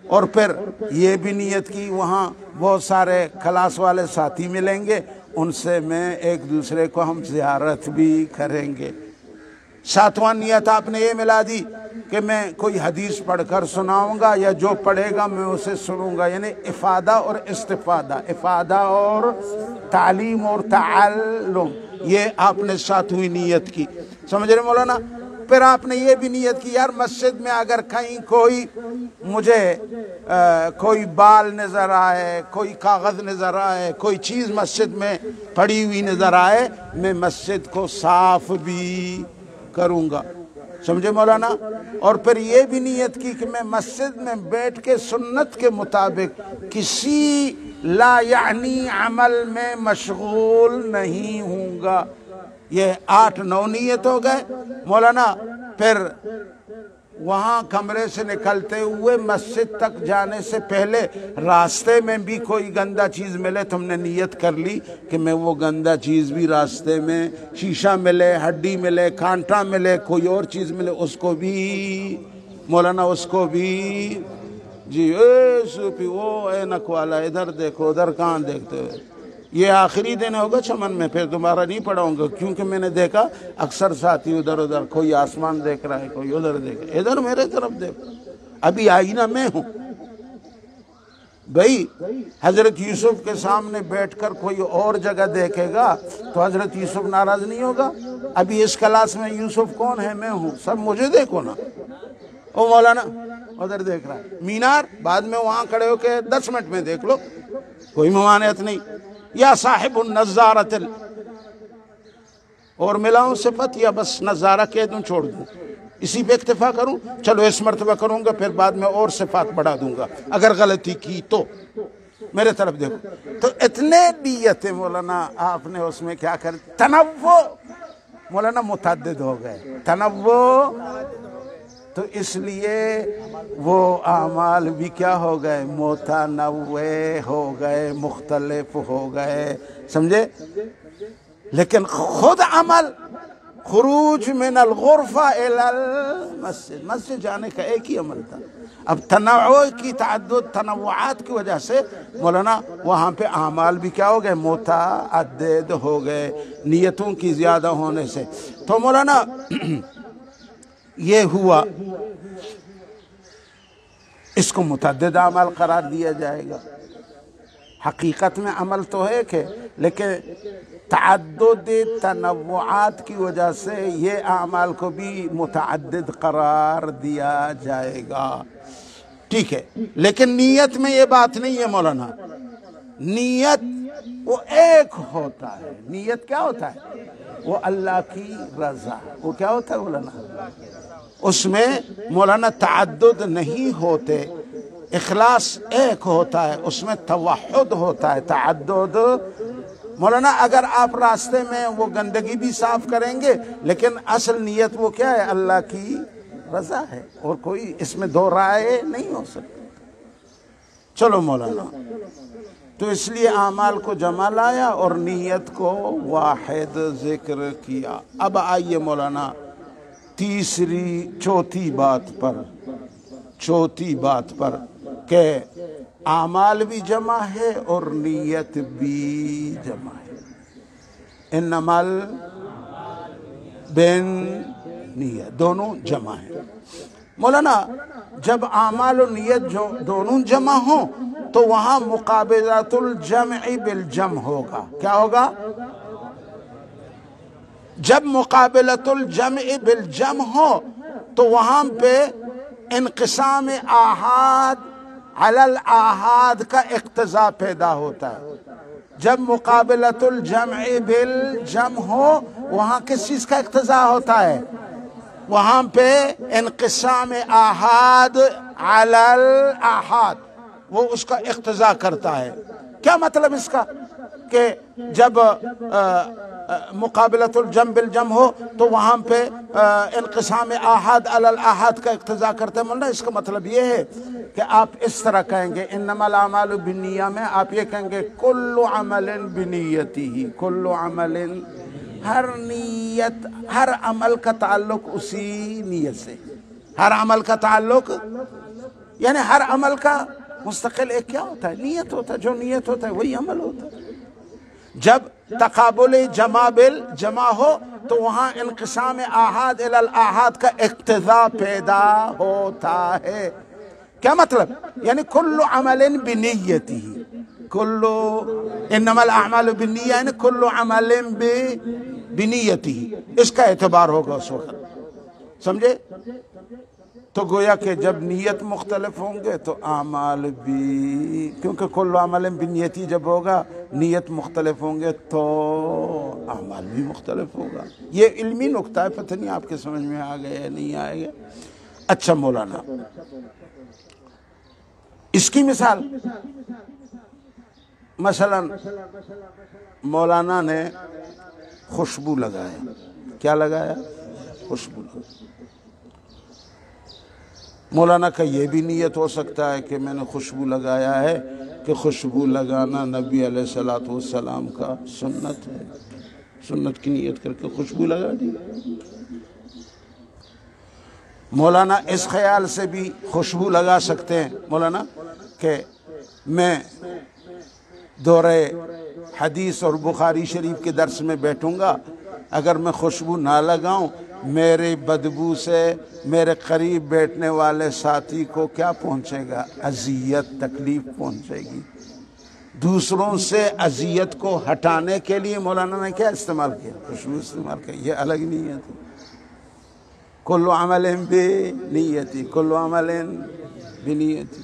اور پھر یہ بھی نیت کی وہاں بہت سارے کلاس والے ساتھی ملیں گے، ان سے میں ایک دوسرے کو ہم زیارت بھی کریں گے۔ 7واں نیت آپ نے یہ ملا دی کہ میں کوئی حدیث پڑھ کر سناؤں گا، یا جو پڑھے گا میں اسے سنوں گا، یعنی افادہ اور استفادہ، افادہ اور تعلیم اور تعلم، یہ آپ نے 7ویں نیت کی۔ سمجھ رہے مولانا؟ پھر آپ نے یہ بھی نیت کی یار مسجد میں اگر کہیں کوئی مجھے کوئی بال نظر آئے، کوئی کاغذ نظر آئے، کوئی چیز مسجد میں پڑی ہوئی نظر آئے، میں مسجد کو صاف بھی کروں گا۔ سمجھے مولانا؟ اور پھر یہ بھی نیت کی کہ میں مسجد میں بیٹھ کے سنت کے مطابق کسی لا یعنی عمل میں مشغول نہیں ہوں گا۔ یہ 8-9 نیت ہو گئے مولانا۔ پھر وہاں کمرے سے نکلتے ہوئے مسجد تک جانے سے پہلے راستے میں بھی کوئی گندہ چیز ملے تو ہم نے نیت کر لی کہ میں وہ گندہ چیز بھی راستے میں، شیشہ ملے، ہڈی ملے، کانٹا ملے، کوئی اور چیز ملے، اس کو بھی مولانا اس کو بھی جی اے سوپی وہ اینک والا ادھر دیکھو، ادھر کہاں دیکھتے ہوئے، یہ آخری دن ہوگا چمن میں، پھر دوبارہ نہیں پڑھاؤں گا، کیونکہ میں نے دیکھا اکثر ساتھی ادھر ادھر، کوئی آسمان دیکھ رہا ہے، کوئی ادھر دیکھ رہا ہے، ادھر میرے طرف دیکھو، ابھی آئینہ میں ہوں بھائی۔ حضرت یوسف کے سامنے بیٹھ کر کوئی اور جگہ دیکھے گا تو حضرت یوسف ناراض نہیں ہوگا؟ ابھی اس کلاس میں یوسف کون ہے؟ میں ہوں، سب مجھے دیکھو نا۔ او مولانا ادھر دیکھ رہا ہے، مینار بعد میں وہاں کھڑے ہو کے 10 منٹ میں دیکھ لو، کوئی ممانعت نہیں۔ یا صاحب النظارت، اور ملاؤں صفت یا بس نظارہ کہہ دوں چھوڑ دوں؟ اسی پہ اکتفا کروں؟ چلو اس مرتبہ کروں گا، پھر بعد میں اور صفات بڑھا دوں گا اگر غلطی کی تو۔ میرے طرف دیکھو، تو اتنے نیتیں مولانا آپ نے اس میں کیا کر، تنوع مولانا متعدد ہو گئے، تنوع، تو اس لیے وہ اعمال بھی کیا ہو گئے؟ متنوع ہو گئے، مختلف ہو گئے، سمجھے؟ لیکن خود عمل خروج من الغرفہ الی المسجد، مسجد جانے کا ایک ہی عمل تھا۔ اب تنوع کی تعدد، تنوعات کی وجہ سے مولانا وہاں پہ اعمال بھی کیا ہو گئے؟ متعدد ہو گئے، نیتوں کی زیادہ ہونے سے۔ تو مولانا یہ ہوا، اس کو متعدد اعمال قرار دیا جائے گا۔ حقیقت میں عمل تو ہے کہ، لیکن تعدد تنوعات کی وجہ سے یہ اعمال کو بھی متعدد قرار دیا جائے گا، ٹھیک ہے۔ لیکن نیت میں یہ بات نہیں ہے مولانا، نیت وہ ایک ہوتا ہے۔ نیت کیا ہوتا ہے؟ وہ اللہ کی رضا، وہ کیا ہوتا ہے مولانا؟ اس میں مولانا تعدد نہیں ہوتے، اخلاص ایک ہوتا ہے، اس میں توحد ہوتا ہے، تعدد مولانا اگر آپ راستے میں وہ گندگی بھی صاف کریں گے لیکن اصل نیت وہ کیا ہے؟ اللہ کی رضا ہے، اور کوئی اس میں دو رائے نہیں ہو سکتی۔ چلو مولانا، تو اس لیے اعمال کو جمع لایا اور نیت کو واحد ذکر کیا۔ اب آئیے مولانا چوتھی بات پر کہ اعمال بھی جمع ہے اور نیت بھی جمع ہے۔ انما بن نیت دونوں جمع ہیں۔ مولانا جب اعمال و نیت جو دونوں جمع ہوں تو وہاں مقابلۃ الجمع بالجمع ہوگا۔ کیا ہوگا؟ جب مقابلۃ الجمع بالجمع ہو تو وہاں پہ انقسام آحاد علی الآحاد کا اقتضا پیدا ہوتا ہے۔ جب مقابلۃ الجمع بالجمع ہو وہاں کس چیز کا اقتضا ہوتا ہے؟ وہاں پہ انقسام آحاد علی الآحاد، وہ اس کا اقتضا کرتا ہے۔ کیا مطلب اس کا؟ کہ جب مقابلۃ الجمع بالجمع ہو تو وہاں پہ انقسام آحاد علی الآحاد کا اقتضا کرتے ہیں۔ مولانا اس کا مطلب یہ ہے کہ آپ اس طرح کہیں گے انما الاعمال بالنیہ میں آپ یہ کہیں گے کل عمل بنیتہ، کل عمل، ہر نیت، ہر عمل کا تعلق اسی نیت سے، ہر عمل کا تعلق یعنی ہر عمل کا مستقل ایک کیا ہوتا ہے؟ نیت ہوتا ہے۔ جو نیت ہوتا ہے وہی عمل ہوتا ہے۔ جب تقابل جمع بالجمع ہو تو وہاں انقسام آحاد الی الآحاد کا اقتضا پیدا ہوتا ہے۔ کیا مطلب؟ یعنی کل عمل بنیتہ، کل انما الاعمال بالنیہ یعنی کل عمل بنیتہ، اس کا اعتبار ہوگا اس وقت، سمجھے؟ تو گویا کہ جب نیت مختلف ہوں گے تو اعمال بھی، کیونکہ کل عمل بنیتی جب ہوگا نیت مختلف ہوں گے تو اعمال بھی مختلف ہوگا۔ یہ علمی نکتہ ہے، پتہ نہیں آپ کے سمجھ میں آ گیا یا نہیں آئے گا۔ اچھا مولانا اس کی مثال، مثلا مولانا نے خوشبو لگایا، کیا لگایا؟ خوشبو لگایا۔ مولانا کا یہ بھی نیت ہو سکتا ہے کہ میں نے خوشبو لگایا ہے کہ خوشبو لگانا نبی علیہ الصلوۃ والسلام کا سنت ہے، سنت کی نیت کر کے خوشبو لگا دی۔ مولانا اس خیال سے بھی خوشبو لگا سکتے ہیں مولانا کہ میں دورہ حدیث اور بخاری شریف کے درس میں بیٹھوں گا، اگر میں خوشبو نہ لگاؤں میرے بدبو سے میرے قریب بیٹھنے والے ساتھی کو کیا پہنچے گا؟ اذیت، تکلیف پہنچے گی۔ دوسروں سے اذیت کو ہٹانے کے لیے مولانا نے کیا استعمال کیا؟ خوشبو استعمال کیا۔ یہ الگ نیت ہے۔ کل عمل بنیتی، کل عمل بنیتی۔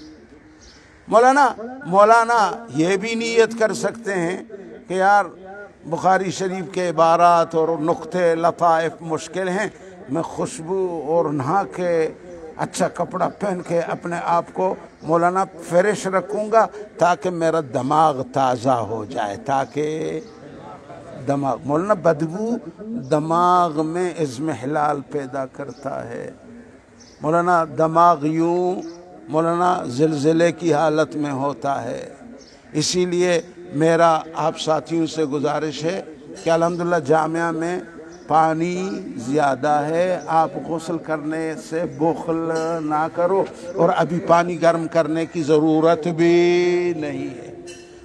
مولانا یہ بھی نیت کر سکتے ہیں کہ یار بخاری شریف کے عبارات اور نقطے لطائف مشکل ہیں، میں خوشبو اور نہا کے اچھا کپڑا پہن کے اپنے آپ کو مولانا فریش رکھوں گا تاکہ میرا دماغ تازہ ہو جائے، تاکہ دماغ، مولانا بدبو دماغ میں اضمحلال پیدا کرتا ہے۔ مولانا دماغ یوں مولانا زلزلے کی حالت میں ہوتا ہے۔ اسی لیے میرا آپ ساتھیوں سے گزارش ہے کہ الحمدللہ جامعہ میں پانی زیادہ ہے، آپ غسل کرنے سے بخل نہ کرو، اور ابھی پانی گرم کرنے کی ضرورت بھی نہیں ہے،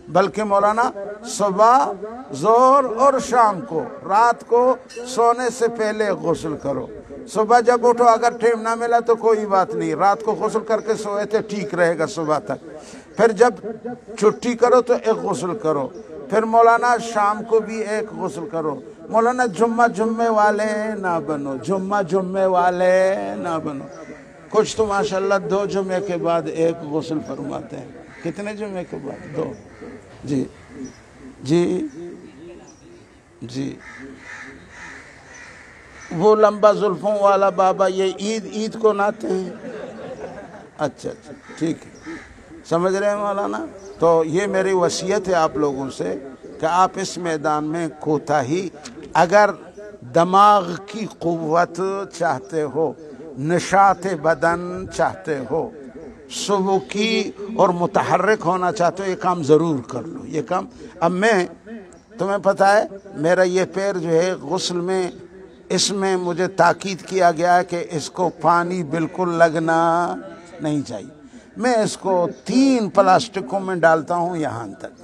بلکہ مولانا صبح، ظہر اور شام کو، رات کو سونے سے پہلے غسل کرو۔ صبح جب اٹھو اگر ٹائم نہ ملا تو کوئی بات نہیں، رات کو غسل کر کے سوئے تھے ٹھیک رہے گا صبح تک، پھر جب چھٹی کرو تو ایک غسل کرو، پھر مولانا شام کو بھی ایک غسل کرو۔ مولانا جمعے والے نہ بنو، جمعے والے نہ بنو۔ کچھ تو ماشاءاللہ 2 جمعے کے بعد ایک غسل فرماتے ہیں۔ کتنے جمعے کے بعد؟ 2۔ جی جی جی وہ لمبا زلفوں والا بابا یہ عید کو ناتے ہیں؟ اچھا ٹھیک ہے، سمجھ رہے ہیں مولانا؟ تو یہ میری وصیت ہے آپ لوگوں سے کہ آپ اس میدان میں کوتاہی، اگر دماغ کی قوت چاہتے ہو، نشاط بدن چاہتے ہو، صبح کی اور متحرک ہونا چاہتے ہو، یہ کام ضرور کر لو۔ یہ کام اب میں تمہیں پتہ ہے میرا یہ پیر جو ہے غسل میں، اس میں مجھے تاکید کیا گیا ہے کہ اس کو پانی بالکل لگنا نہیں چاہیے۔ میں اس کو 3 پلاسٹکوں میں ڈالتا ہوں یہاں تک،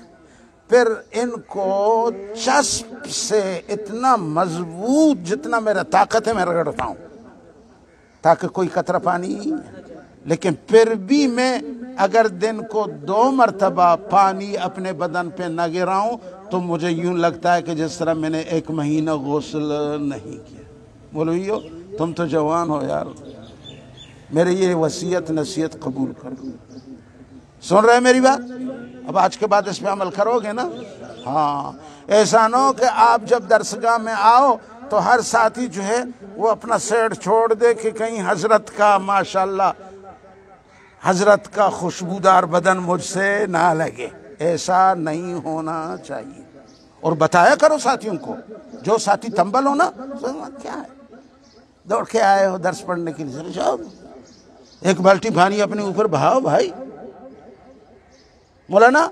پھر ان کو چسپ سے اتنا مضبوط جتنا میرا طاقت ہے میں رگڑتا ہوں، تاکہ کوئی قطرہ پانی، لیکن پھر بھی میں اگر دن کو 2 مرتبہ پانی اپنے بدن پہ نہ گراؤں تو مجھے یوں لگتا ہے کہ جس طرح میں نے 1 مہینہ غسل نہیں کیا۔ مولویو تم تو جوان ہو یار، میرے یہ وصیت نصیحت قبول کرو، سن رہے میری بات؟ اب آج کے بعد اس پہ عمل کرو گے نا؟ ہاں، ایسا نہ ہو کہ آپ جب درسگاہ میں آؤ تو ہر ساتھی جو ہے وہ اپنا سیٹ چھوڑ دے کہ کہیں حضرت کا ماشاءاللہ حضرت کا خوشبودار بدن مجھ سے نہ لگے۔ ایسا نہیں ہونا چاہیے، اور بتایا کرو ساتھیوں کو۔ جو ساتھی تنبل ہو نا، کیا ہے دوڑ کے آئے ہو درس پڑھنے کے لیے، جاؤ 1 بالٹی پانی اپنے اوپر بہاؤ بھائی۔ مولانا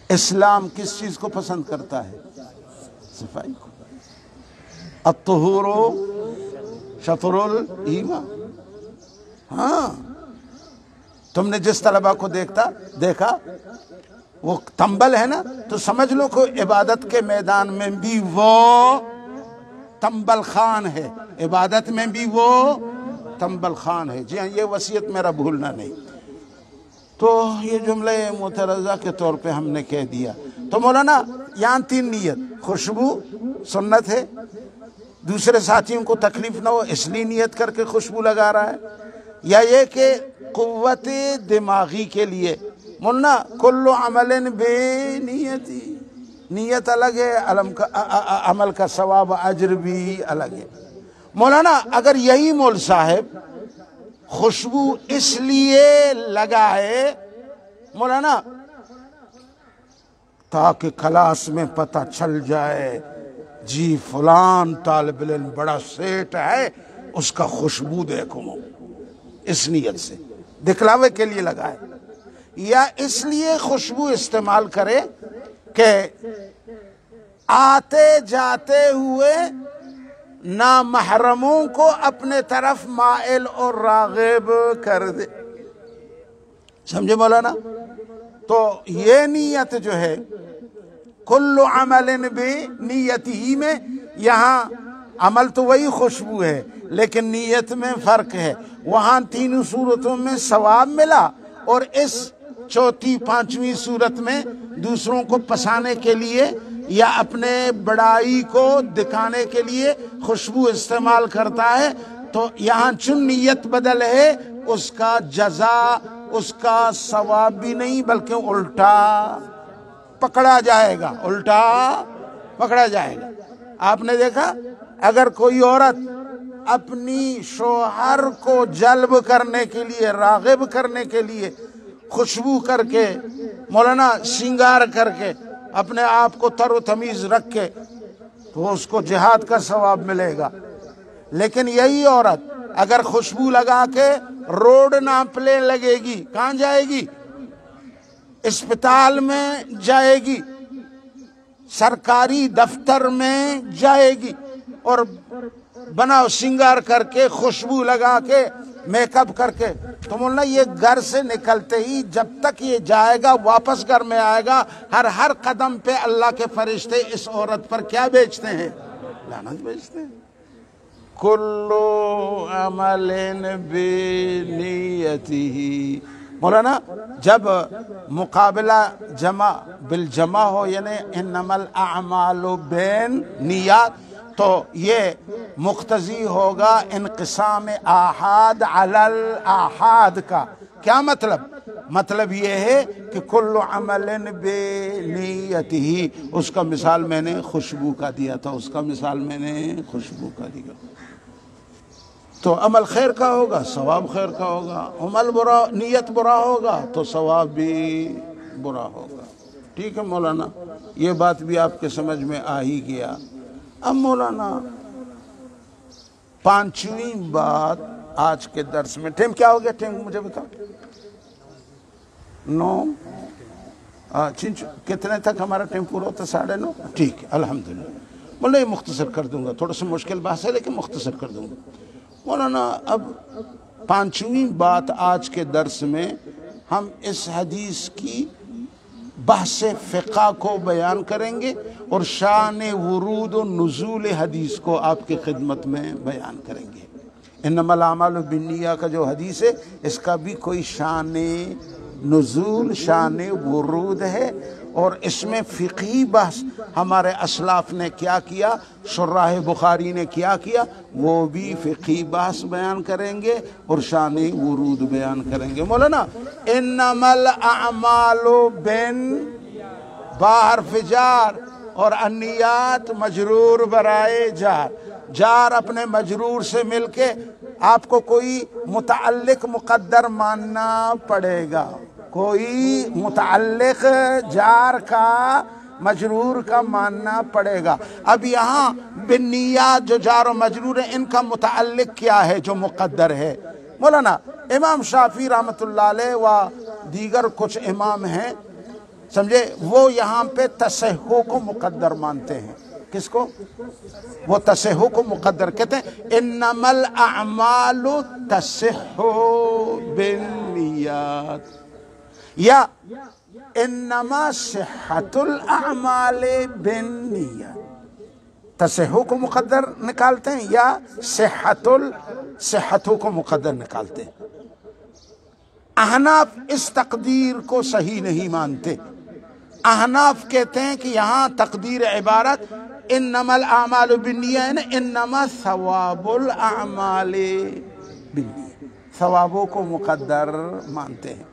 اسلام کس چیز کو پسند کرتا ہے؟ صفائی کو۔ الطہور شطر الایمان۔ ہاں، تم نے جس طلبہ کو دیکھا وہ تنبل ہے نا، تو سمجھ لو کہ عبادت کے میدان میں بھی وہ تنبل خان ہے، عبادت میں بھی وہ تنبل خان ہے۔ جی ہاں، یہ وصیت میرا بھولنا نہیں۔ تو یہ جملہ معترضہ کے طور پہ ہم نے کہہ دیا۔ تو مولانا یہاں 3 نیت، خوشبو سنت ہے، دوسرے ساتھیوں کو تکلیف نہ ہو اس لیے نیت کر کے خوشبو لگا رہا ہے، یا یہ کہ قوت دماغی کے لیے۔ مولانا کل عمل بے نیتی، نیت الگ ہے، عمل کا ثواب اجر بھی الگ ہے۔ مولانا اگر یہی مول صاحب خوشبو اس لیے لگائے مولانا تاکہ کلاس میں پتہ چل جائے جی فلان طالب علم بڑا سیٹ ہے، اس کا خوشبو دیکھو، اس نیت سے دکھلاوے کے لیے لگائے، یا اس لیے خوشبو استعمال کرے کہ آتے جاتے ہوئے نامحرموں کو اپنے طرف مائل اور راغب کر دے۔ سمجھے مولانا؟ تو یہ نیت جو ہے کل عمل بنیتہ میں، یہاں عمل تو وہی خوشبو ہے لیکن نیت میں فرق ہے۔ وہاں 3 صورتوں میں ثواب ملا، اور اس 4تھی 5ویں صورت میں دوسروں کو پسانے کے لیے یا اپنے بڑائی کو دکھانے کے لیے خوشبو استعمال کرتا ہے، تو یہاں چون نیت بدل ہے، اس کا جزا، اس کا ثواب بھی نہیں بلکہ الٹا پکڑا جائے گا، الٹا پکڑا جائے گا۔ آپ نے دیکھا اگر کوئی عورت اپنی شوہر کو جلب کرنے کے لیے، راغب کرنے کے لیے خوشبو کر کے مولانا سنگار کر کے اپنے آپ کو تر و تمیز رکھ کے، تو اس کو جہاد کا ثواب ملے گا۔ لیکن یہی عورت اگر خوشبو لگا کے روڈ ناپنے لگے گی، کہاں جائے گی؟ اسپتال میں جائے گی، سرکاری دفتر میں جائے گی، اور بناؤ سنگار کر کے خوشبو لگا کے میک اپ کر کے، تو مولانا یہ گھر سے نکلتے ہی جب تک یہ جائے گا واپس گھر میں آئے گا، ہر قدم پہ اللہ کے فرشتے اس عورت پر کیا بیچتے ہیں؟ لعنت بیچتے ہیں۔ کل عمل بنیتہ۔ مولانا جب مقابلہ جمع بالجمع ہو، یعنی انما الاعمال بالنیات، تو یہ مقتضی ہوگا انقسام آحاد علی الآحاد کا۔ کیا مطلب؟ مطلب یہ ہے کہ کل عمل بنیتہ، اس کا مثال میں نے خوشبو کا دیا تھا، اس کا مثال میں نے خوشبو کا دیا۔ تو عمل خیر کا ہوگا، ثواب خیر کا ہوگا، عمل برا، نیت برا ہوگا تو ثواب بھی برا ہوگا۔ ٹھیک ہے مولانا، یہ بات بھی آپ کے سمجھ میں آ ہی گیا۔ اب مولانا 5ویں بات آج کے درس میں، ٹائم کیا ہو گیا؟ ٹائم مجھے بتاؤ۔ 9 کتنے تک ہمارا ٹائم پورا ہوتا؟ 9:30۔ ٹھیک ہے الحمدللہ۔ مولانا یہ مختصر کر دوں گا، تھوڑا سا مشکل بحث ہے لیکن مختصر کر دوں گا۔ مولانا اب 5ویں بات آج کے درس میں ہم اس حدیث کی بحث فقہ کو بیان کریں گے اور شان ورود و نزول حدیث کو آپ کی خدمت میں بیان کریں گے۔ انما الاعمال بالنیات کا جو حدیث ہے اس کا بھی کوئی شان نزول، شان ورود ہے، اور اس میں فقہی بحث ہمارے اسلاف نے کیا کیا، شراح بخاری نے کیا کیا، وہ بھی فقہی بحث بیان کریں گے اور شان ورود بیان کریں گے۔ مولانا انما الاعمال با حرف جار اور النیات مجرور برائے جار، جار اپنے مجرور سے مل کے آپ کو کوئی متعلق مقدر ماننا پڑے گا، کوئی متعلق جار کا مجرور کا ماننا پڑے گا۔ اب یہاں بالنیات جو جار و مجرور ہے ان کا متعلق کیا ہے جو مقدر ہے؟ مولانا امام شافعی رحمۃ اللہ علیہ و دیگر کچھ امام ہیں سمجھے، وہ یہاں پہ تصحح کو مقدر مانتے ہیں۔ کس کو؟ وہ تصحح کو مقدر کہتے ہیں، انما الاعمال تصح بالنیات، یا انما صحت الاعمال بالنیات، تصحح کو مقدر نکالتے ہیں یا صحت کو مقدر نکالتے ہیں۔ احناف اس تقدیر کو صحیح نہیں مانتے، احناف کہتے ہیں کہ یہاں تقدیر عبارت انما الاعمال بالنیات، انما ثواب الاعمال بالنیات، ثوابوں کو مقدر مانتے ہیں،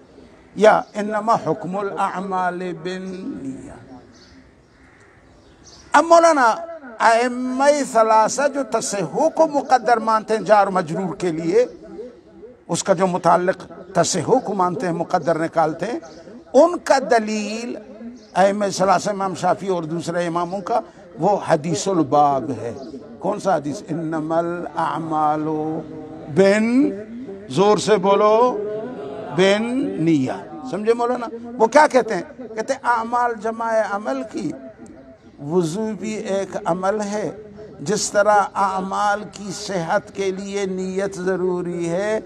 یا انما حکم الاعمال بالنیات۔ اب مولانا ائمہ ثلاثہ جو تصحح کو مقدر مانتے ہیں جار مجرور کے لیے، اس کا جو متعلق تصحح کو مانتے ہیں مقدر نکالتے ہیں، ان کا دلیل ائمہ ثلاثہ امام شافعی اور دوسرے اماموں کا وہ حدیث الباب ہے۔ کون سا حدیث؟ انما الاعمال بن، زور سے بولو، بن نیت، سمجھے مولانا؟ وہ کیا کہتے ہیں؟ کہتے ہیں اعمال جمع عمل کی، وضو بھی ایک عمل ہے، جس طرح اعمال کی صحت کے لیے نیت ضروری ہے،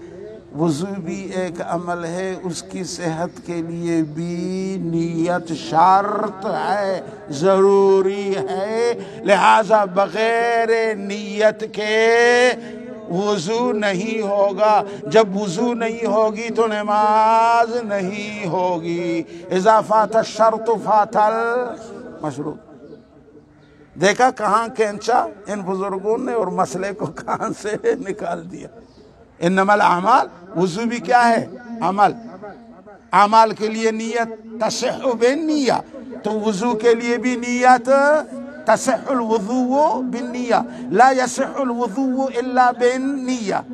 وضو بھی ایک عمل ہے، اس کی صحت کے لیے بھی نیت شرط ہے، ضروری ہے، لہذا بغیر نیت کے وضو نہیں ہوگا، جب وضو نہیں ہوگی تو نماز نہیں ہوگی، اذا فات الشرط فات المشروط۔ دیکھا کہاں کھینچا ان بزرگوں نے اور مسئلے کو کہاں سے نکال دیا۔ انما الاعمال، وضو بھی کیا ہے؟ عمل، اعمال کے لیے نیت تصح بالنیت، تو وضو کے لیے بھی نیت تصح الوضوء بالنیت، لا يصح الوضوء الا بالنیت۔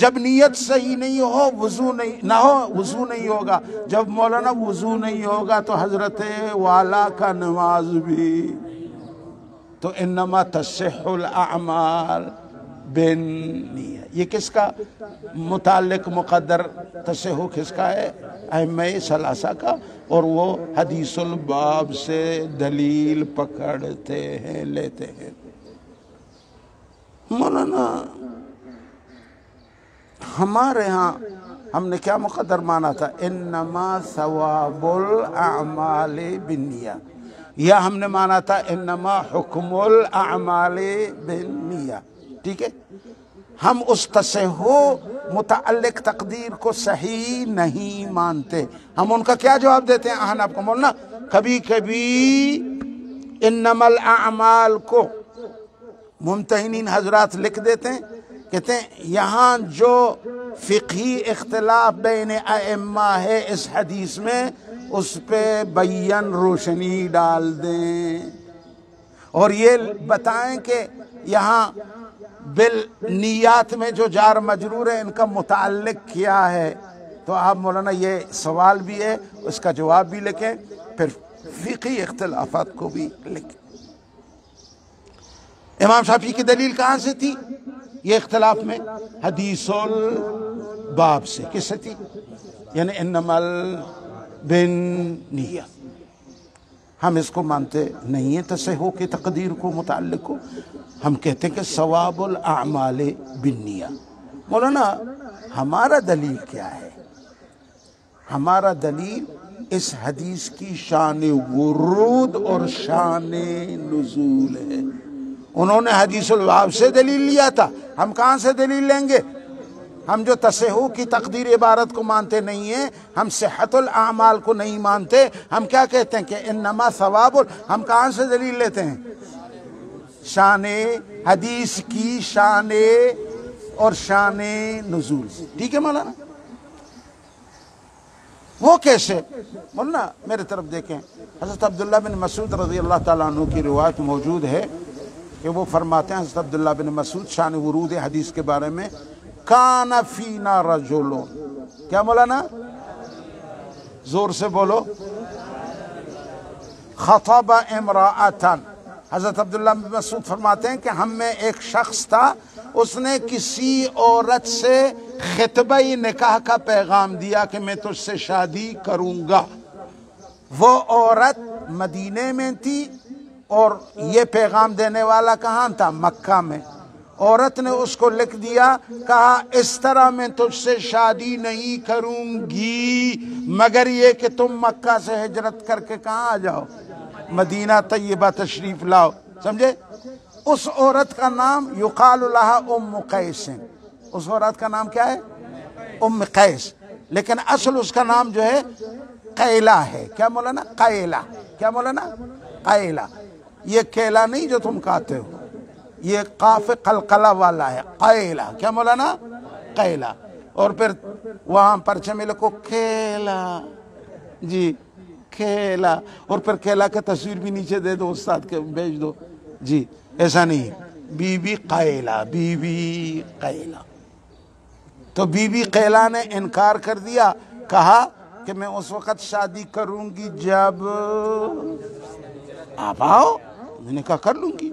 جب نیت صحیح نہیں ہو وضو نہیں ہوگا، جب مولانا وضو نہیں ہوگا تو حضرت والا کا نماز بھی، تو انما تصح الاعمال بالنیت۔ یہ کس کا متعلق مقدر تصحح کس کا ہے؟ ائمہ ثلاثہ کا، اور وہ حدیث الباب سے دلیل پکڑتے ہیں، لیتے ہیں۔ مولانا ہمارے ہاں ہم نے کیا مقدر مانا تھا؟ انما ثواب الاعمال بالنیات، یا ہم نے مانا تھا انما حکم الاعمال بالنیات، ٹھیک ہے؟ ہم اس تصحح متعلق تقدیر کو صحیح نہیں مانتے۔ ہم ان کا کیا جواب دیتے ہیں احناف کو؟ مولانا کبھی کبھی انما الاعمال کو ممتحنین حضرات لکھ دیتے ہیں، کہتے ہیں یہاں جو فقہی اختلاف بین ائمہ ہے اس حدیث میں، اس پہ بیان روشنی ڈال دیں اور یہ بتائیں کہ یہاں بالنیات میں جو جار مجرور ہے ان کا متعلق کیا ہے۔ تو آپ مولانا یہ سوال بھی ہے، اس کا جواب بھی لکھیں، پھر فقہی اختلافات کو بھی لکھیں۔ امام شافعی کی دلیل کہاں سے تھی یہ اختلاف میں؟ حدیث الباب سے۔ کس سے تھی؟ یعنی انما بالنیات۔ ہم اس کو مانتے نہیں ہیں تصحح کی تقدیر کو متعلق کو، ہم کہتے ہیں کہ ثواب الاعمال بالنیات۔ مولانا ہمارا دلیل کیا ہے؟ ہمارا دلیل اس حدیث کی شان ورود اور شان نزول ہے۔ انہوں نے حدیث الباب سے دلیل لیا تھا، ہم کہاں سے دلیل لیں گے؟ ہم جو تصحیح کی تقدیر عبارت کو مانتے نہیں ہیں، ہم صحت الاعمال کو نہیں مانتے، ہم کیا کہتے ہیں کہ انما ثواب، ہم کہاں سے دلیل لیتے ہیں؟ شان حدیث کی شان اور شان نزول سے۔ ٹھیک ہے مولانا؟ وہ کیسے؟ مولانا میرے طرف دیکھیں، حضرت عبداللہ بن مسعود رضی اللہ تعالیٰ عنہ کی روایت موجود ہے کہ وہ فرماتے ہیں، حضرت عبداللہ بن مسعود شان ورود حدیث کے بارے میں، کان فینا رجل، کیا مولانا؟ زور سے بولو، خطب امرأۃ، حضرت عبداللہ بن مسعود فرماتے ہیں کہ ہم میں ایک شخص تھا، اس نے کسی عورت سے خطبہ نکاح کا پیغام دیا کہ میں تجھ سے شادی کروں گا۔ وہ عورت مدینے میں تھی اور یہ پیغام دینے والا کہاں تھا؟ مکہ میں۔ عورت نے اس کو لکھ دیا، کہا اس طرح میں تجھ سے شادی نہیں کروں گی مگر یہ کہ تم مکہ سے ہجرت کر کے کہاں آ جاؤ؟ مدینہ طیبہ تشریف لاؤ۔ سمجھے؟ اس عورت کا نام یقال لہا ام قیس، اس عورت کا نام کیا ہے؟ ام قیس، لیکن اصل اس کا نام جو ہے قیلہ ہے۔ کیا مولانا؟ قیلہ۔ کیا مولانا؟ قیلہ۔ یہ کیلا نہیں جو تم کہتے ہو، یہ قاف قلقلہ والا ہے، قیلہ۔ کیا مولانا؟ قیلہ۔ اور پھر وہاں پرچے میں لکھو کیلا، جی کیلا، اور پھر کیلا کا تصویر بھی نیچے دے دو، استاد کے بھیج دو، جی ایسا نہیں، بی بی قیلہ، بی بی قیلہ۔ تو بی بی قیلہ نے انکار کر دیا، کہا کہ میں اس وقت شادی کروں گی جب آپ آؤ، میں نے کہا کر لوں گی۔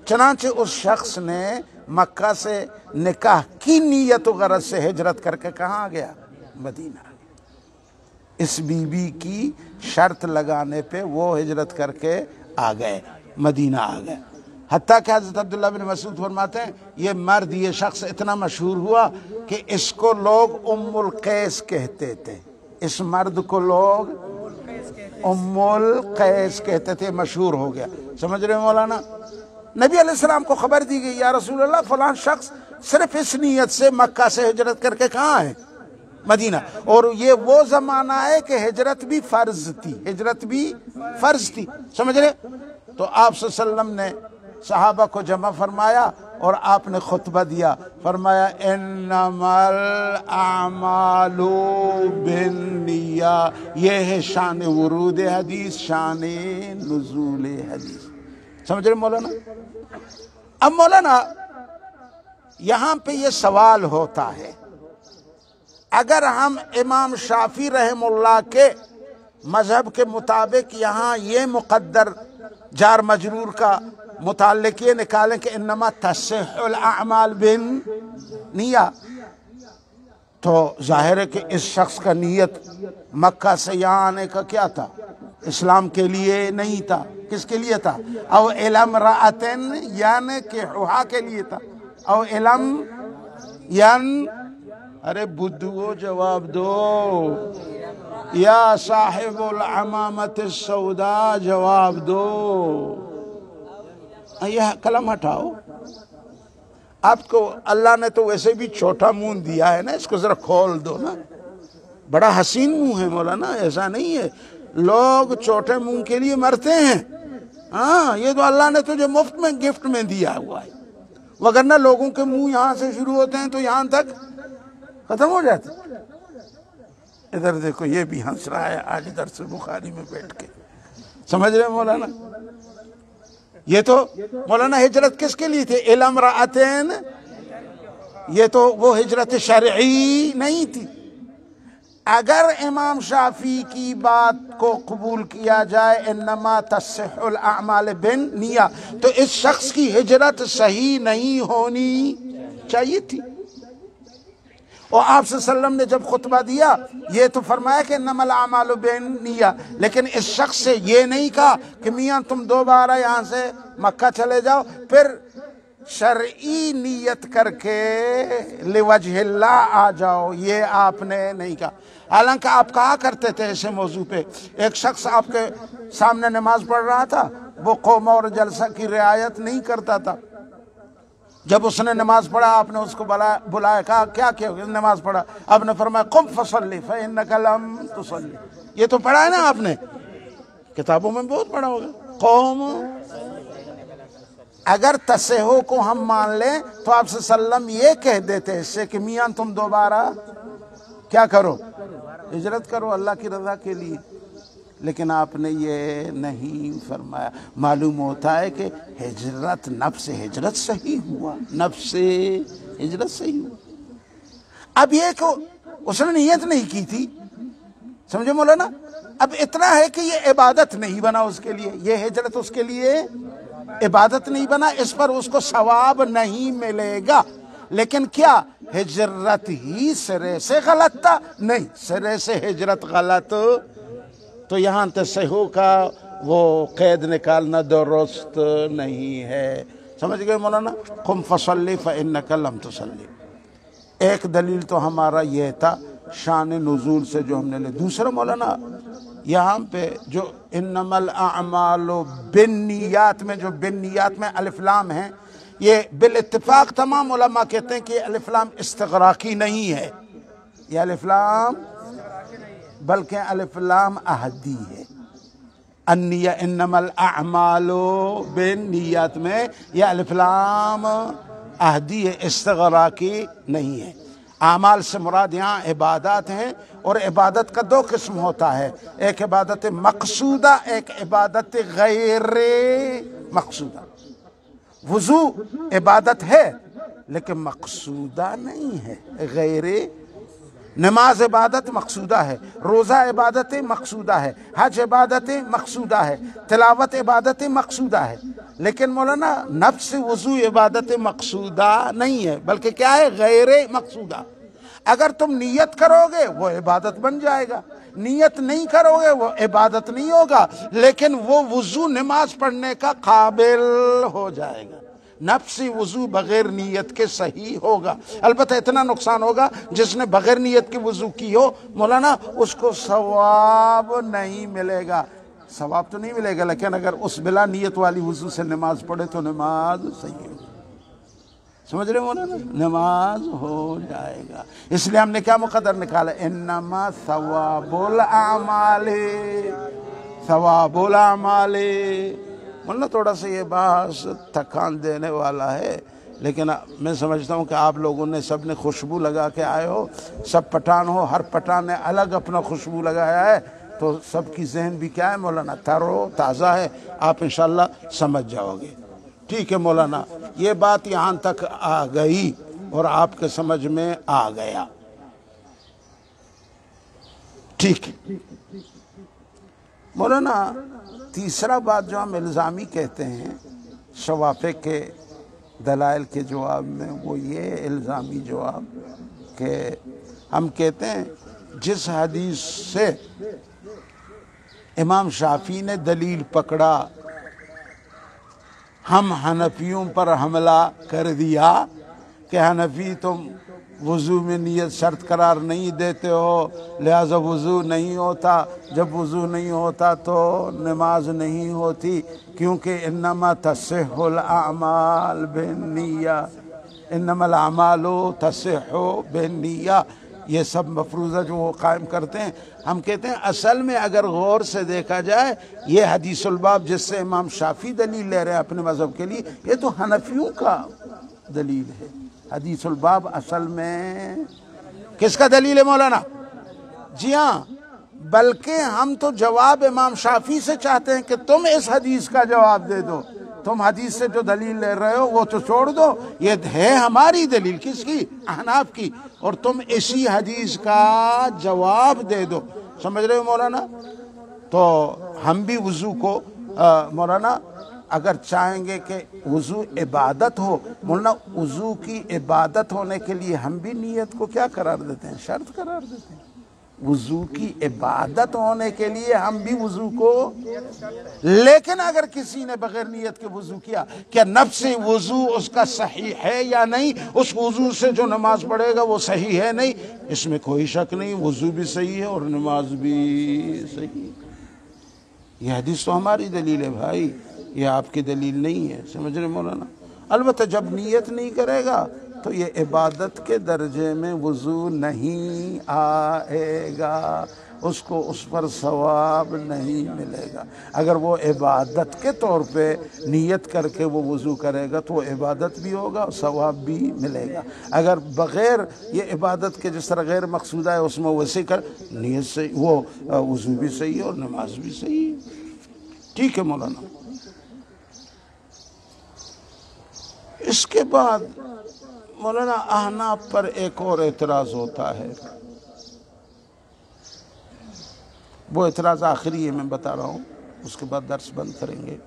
چنانچہ اس شخص نے مکہ سے نکاح کی نیت و غرض سے ہجرت کر کے کہاں آ گیا؟ مدینہ۔ اس بی بی کی شرط لگانے پہ وہ ہجرت کر کے آ گئے، مدینہ آ گئے۔ حتیٰ کہ حضرت عبداللہ بن مسعود فرماتے ہیں یہ مرد، یہ شخص اتنا مشہور ہوا کہ اس کو لوگ ام القیس کہتے تھے، اس مرد کو لوگ ام القیس کہتے تھے، مشہور ہو گیا۔ سمجھ رہے ہیں مولانا؟ نبی علیہ السلام کو خبر دی گئی، یا رسول اللہ فلاں شخص صرف اس نیت سے مکہ سے ہجرت کر کے کہاں ہے؟ مدینہ۔ اور یہ وہ زمانہ ہے کہ ہجرت بھی فرض تھی، ہجرت بھی فرض تھی، سمجھ رہے؟ تو آپ صلی اللہ علیہ وسلم نے صحابہ کو جمع فرمایا اور آپ نے خطبہ دیا، فرمایا انما الاعمال بالنیہ، یہ ہے شان ورود حدیث، شان نزول حدیث۔ سمجھ رہے مولانا؟ اب مولانا یہاں پہ یہ سوال ہوتا ہے، اگر ہم امام شافعی رحم اللہ کے مذہب کے مطابق یہاں یہ مقدر جار مجرور کا متعلق یہ نکالیں کہ انما تصح الاعمال بالنیہ، تو ظاہر ہے کہ اس شخص کا نیت مکہ سے یہاں آنے کا کیا تھا؟ اسلام کے لیے نہیں تھا، کس کے لیے تھا؟ او علم رأتن یعنی کہ حوہا کے لیے تھا، او علم یعنی، ارے بدھو جواب دو، یا صاحب العمامت السوداء جواب دو، یہ قلم ہٹاؤ۔ آپ کو اللہ نے تو ویسے بھی چھوٹا منہ دیا ہے نا، اس کو ذرا کھول دو نا، بڑا حسین منہ ہے مولانا، ایسا نہیں ہے، لوگ چھوٹے منہ کے لیے مرتے ہیں، ہاں یہ تو اللہ نے تجھے مفت میں گفٹ میں دیا ہوا ہے، وگرنہ لوگوں کے منہ یہاں سے شروع ہوتے ہیں تو یہاں تک ختم ہو جاتے۔ ادھر دیکھو یہ بھی ہنس رہا ہے آج درس بخاری میں بیٹھ کے، سمجھ رہے ہیں مولانا؟ یہ تو مولانا ہجرت کس کے لیے تھے؟ علم رأتین، یہ تو وہ ہجرت شرعی نہیں تھی۔ اگر امام شافعی کی بات کو قبول کیا جائے انما تصح الاعمال بالنیہ، تو اس شخص کی ہجرت صحیح نہیں ہونی چاہیے تھی۔ اور آپ صلی اللہ علیہ وسلم نے جب خطبہ دیا یہ تو فرمایا کہ انما الاعمال بالنیہ، لیکن اس شخص سے یہ نہیں کہا کہ میاں تم دوبارہ یہاں سے مکہ چلے جاؤ، پھر شرعی نیت کر کے لوجہ اللہ آ جاؤ، یہ آپ نے نہیں کہا۔ حالانکہ آپ کہا کرتے تھے ایسے موضوع پہ، ایک شخص آپ کے سامنے نماز پڑھ رہا تھا، وہ قوم اور جلسہ کی رعایت نہیں کرتا تھا۔ جب اس نے نماز پڑھا، آپ نے اس کو بلایا، کہا کیا کیا؟ نماز پڑھا۔ آپ نے فرمایا قم فصلی فإنک لم تصلی۔ یہ تو پڑھا ہے نا آپ نے، کتابوں میں بہت پڑھا ہوگا، قوم۔ اگر تصحیح کو ہم مان لیں تو آپ صلی اللہ علیہ وسلم یہ کہہ دیتے اس سے کہ میاں تم دوبارہ کیا کرو؟ ہجرت کرو اللہ کی رضا کے لیے۔ لیکن آپ نے یہ نہیں فرمایا۔ معلوم ہوتا ہے کہ ہجرت، نفس ہجرت صحیح ہوا، نفس ہجرت صحیح ہوا۔ اب یہ کہ اس نے نیت نہیں کی تھی، سمجھے مولانا؟ اب اتنا ہے کہ یہ عبادت نہیں بنا اس کے لیے، یہ ہجرت اس کے لیے عبادت نہیں بنا، اس پر اس کو ثواب نہیں ملے گا۔ لیکن کیا ہجرت ہی سرے سے غلط تھا؟ نہیں، سرے سے ہجرت غلط تو یہاں تصحیح کا وہ قید نکالنا درست نہیں ہے۔ سمجھ گئے مولانا؟ قم فصلی فإنک لم تصلی۔ ایک دلیل تو ہمارا یہ تھا شان نزول سے جو ہم نے لے۔ دوسرا مولانا یہاں پہ جو انما الاعمال بالنیات میں، جو بالنیات میں الف لام ہیں، یہ بالاتفاق تمام علماء کہتے ہیں کہ یہ الف لام استغراقی نہیں ہے، یہ الف لام بلکہ الف لام عہدی ہے۔ النیہ انما الاعمال بالنیات میں یہ الف لام عہدی ہے، استغراقی نہیں ہے۔ اعمال سے مراد یہاں عبادات ہیں، اور عبادت کا دو قسم ہوتا ہے، ایک عبادت مقصودہ، ایک عبادت غیر مقصودہ۔ وضو عبادت ہے لیکن مقصودہ نہیں ہے، غیر۔ نماز عبادت مقصودہ ہے، روزہ عبادت مقصودہ ہے، حج عبادت مقصودہ ہے، تلاوت عبادت مقصودہ ہے۔ لیکن مولانا نفس وضو عبادت مقصودہ نہیں ہے، بلکہ کیا ہے؟ غیر مقصودہ۔ اگر تم نیت کرو گے وہ عبادت بن جائے گا، نیت نہیں کرو گے وہ عبادت نہیں ہوگا، لیکن وہ وضو نماز پڑھنے کا قابل ہو جائے گا۔ نفسی وضو بغیر نیت کے صحیح ہوگا، البتہ اتنا نقصان ہوگا جس نے بغیر نیت کے وضو کی ہو مولانا اس کو ثواب نہیں ملے گا، ثواب تو نہیں ملے گا، لیکن اگر اس بلا نیت والی وضو سے نماز پڑھے تو نماز صحیح ہوگی۔ سمجھ رہے مولانا؟ نماز ہو جائے گا۔ اس لیے ہم نے کیا مقدر نکالا؟ انما ثواب الاعمال، ثواب الاعمال۔ مولانا تھوڑا سا یہ بحث تھکان دینے والا ہے، لیکن میں سمجھتا ہوں کہ آپ لوگوں نے سب نے خوشبو لگا کے آئے ہو، سب پٹھان ہو، ہر پٹھان نے الگ اپنا خوشبو لگایا ہے، تو سب کی ذہن بھی کیا ہے مولانا؟ تر و تازہ ہے، آپ انشاءاللہ سمجھ جاؤ گے۔ ٹھیک ہے مولانا، یہ بات یہاں تک آ گئی اور آپ کے سمجھ میں آ گیا، ٹھیک ہے مولانا۔ تیسرا بات جو ہم الزامی کہتے ہیں شوافق کے دلائل کے جواب میں، وہ یہ الزامی جواب کہ ہم کہتے ہیں جس حدیث سے امام شافعی نے دلیل پکڑا، ہم حنفیوں پر حملہ کر دیا کہ حنفی تم وضو میں نیت شرط قرار نہیں دیتے ہو، لہذا وضو نہیں ہوتا، جب وضو نہیں ہوتا تو نماز نہیں ہوتی، کیونکہ انما تصح الاعمال بالنیہ، انما الاعمال تصح بالنیہ، یہ سب مفروضہ جو وہ قائم کرتے ہیں۔ ہم کہتے ہیں اصل میں اگر غور سے دیکھا جائے یہ حدیث الباب جس سے امام شافعی دلیل لے رہے ہیں اپنے مذہب کے لیے، یہ تو حنفیوں کا دلیل ہے۔ حدیث الباب اصل میں کس کا دلیل ہے مولانا؟ جی ہاں، بلکہ ہم تو جواب امام شافعی سے چاہتے ہیں کہ تم اس حدیث کا جواب دے دو، تم حدیث سے جو دلیل لے رہے ہو وہ تو چھوڑ دو، یہ ہے ہماری دلیل، کس کی؟ احناف کی، اور تم اسی حدیث کا جواب دے دو۔ سمجھ رہے ہو مولانا؟ تو ہم بھی وضو کو مولانا اگر چاہیں گے کہ وضو عبادت ہو، مولانا وضو کی عبادت ہونے کے لیے ہم بھی نیت کو کیا قرار دیتے ہیں؟ شرط قرار دیتے ہیں۔ وضو کی عبادت ہونے کے لیے ہم بھی وضو کو، لیکن اگر کسی نے بغیر نیت کے وضو کیا، کیا نفس وضو اس کا صحیح ہے یا نہیں؟ اس وضو سے جو نماز پڑھے گا وہ صحیح ہے نہیں، اس میں کوئی شک نہیں، وضو بھی صحیح ہے اور نماز بھی صحیح۔ یہ حدیث تو ہماری دلیل ہے بھائی، یہ آپ کی دلیل نہیں ہے، سمجھ رہے مولانا؟ البتہ جب نیت نہیں کرے گا تو یہ عبادت کے درجے میں وضو نہیں آئے گا، اس کو اس پر ثواب نہیں ملے گا۔ اگر وہ عبادت کے طور پہ نیت کر کے وہ وضو کرے گا تو وہ عبادت بھی ہوگا اور ثواب بھی ملے گا۔ اگر بغیر یہ عبادت کے جس طرح غیر مقصودہ ہے اس میں ویسے کر نیت سے وہ وضو بھی صحیح ہے اور نماز بھی صحیح ہے۔ ٹھیک ہے مولانا؟ اس کے بعد مولانا احناف پر ایک اور اعتراض ہوتا ہے، وہ اعتراض آخری ہے، میں بتا رہا ہوں، اس کے بعد درس بند کریں گے۔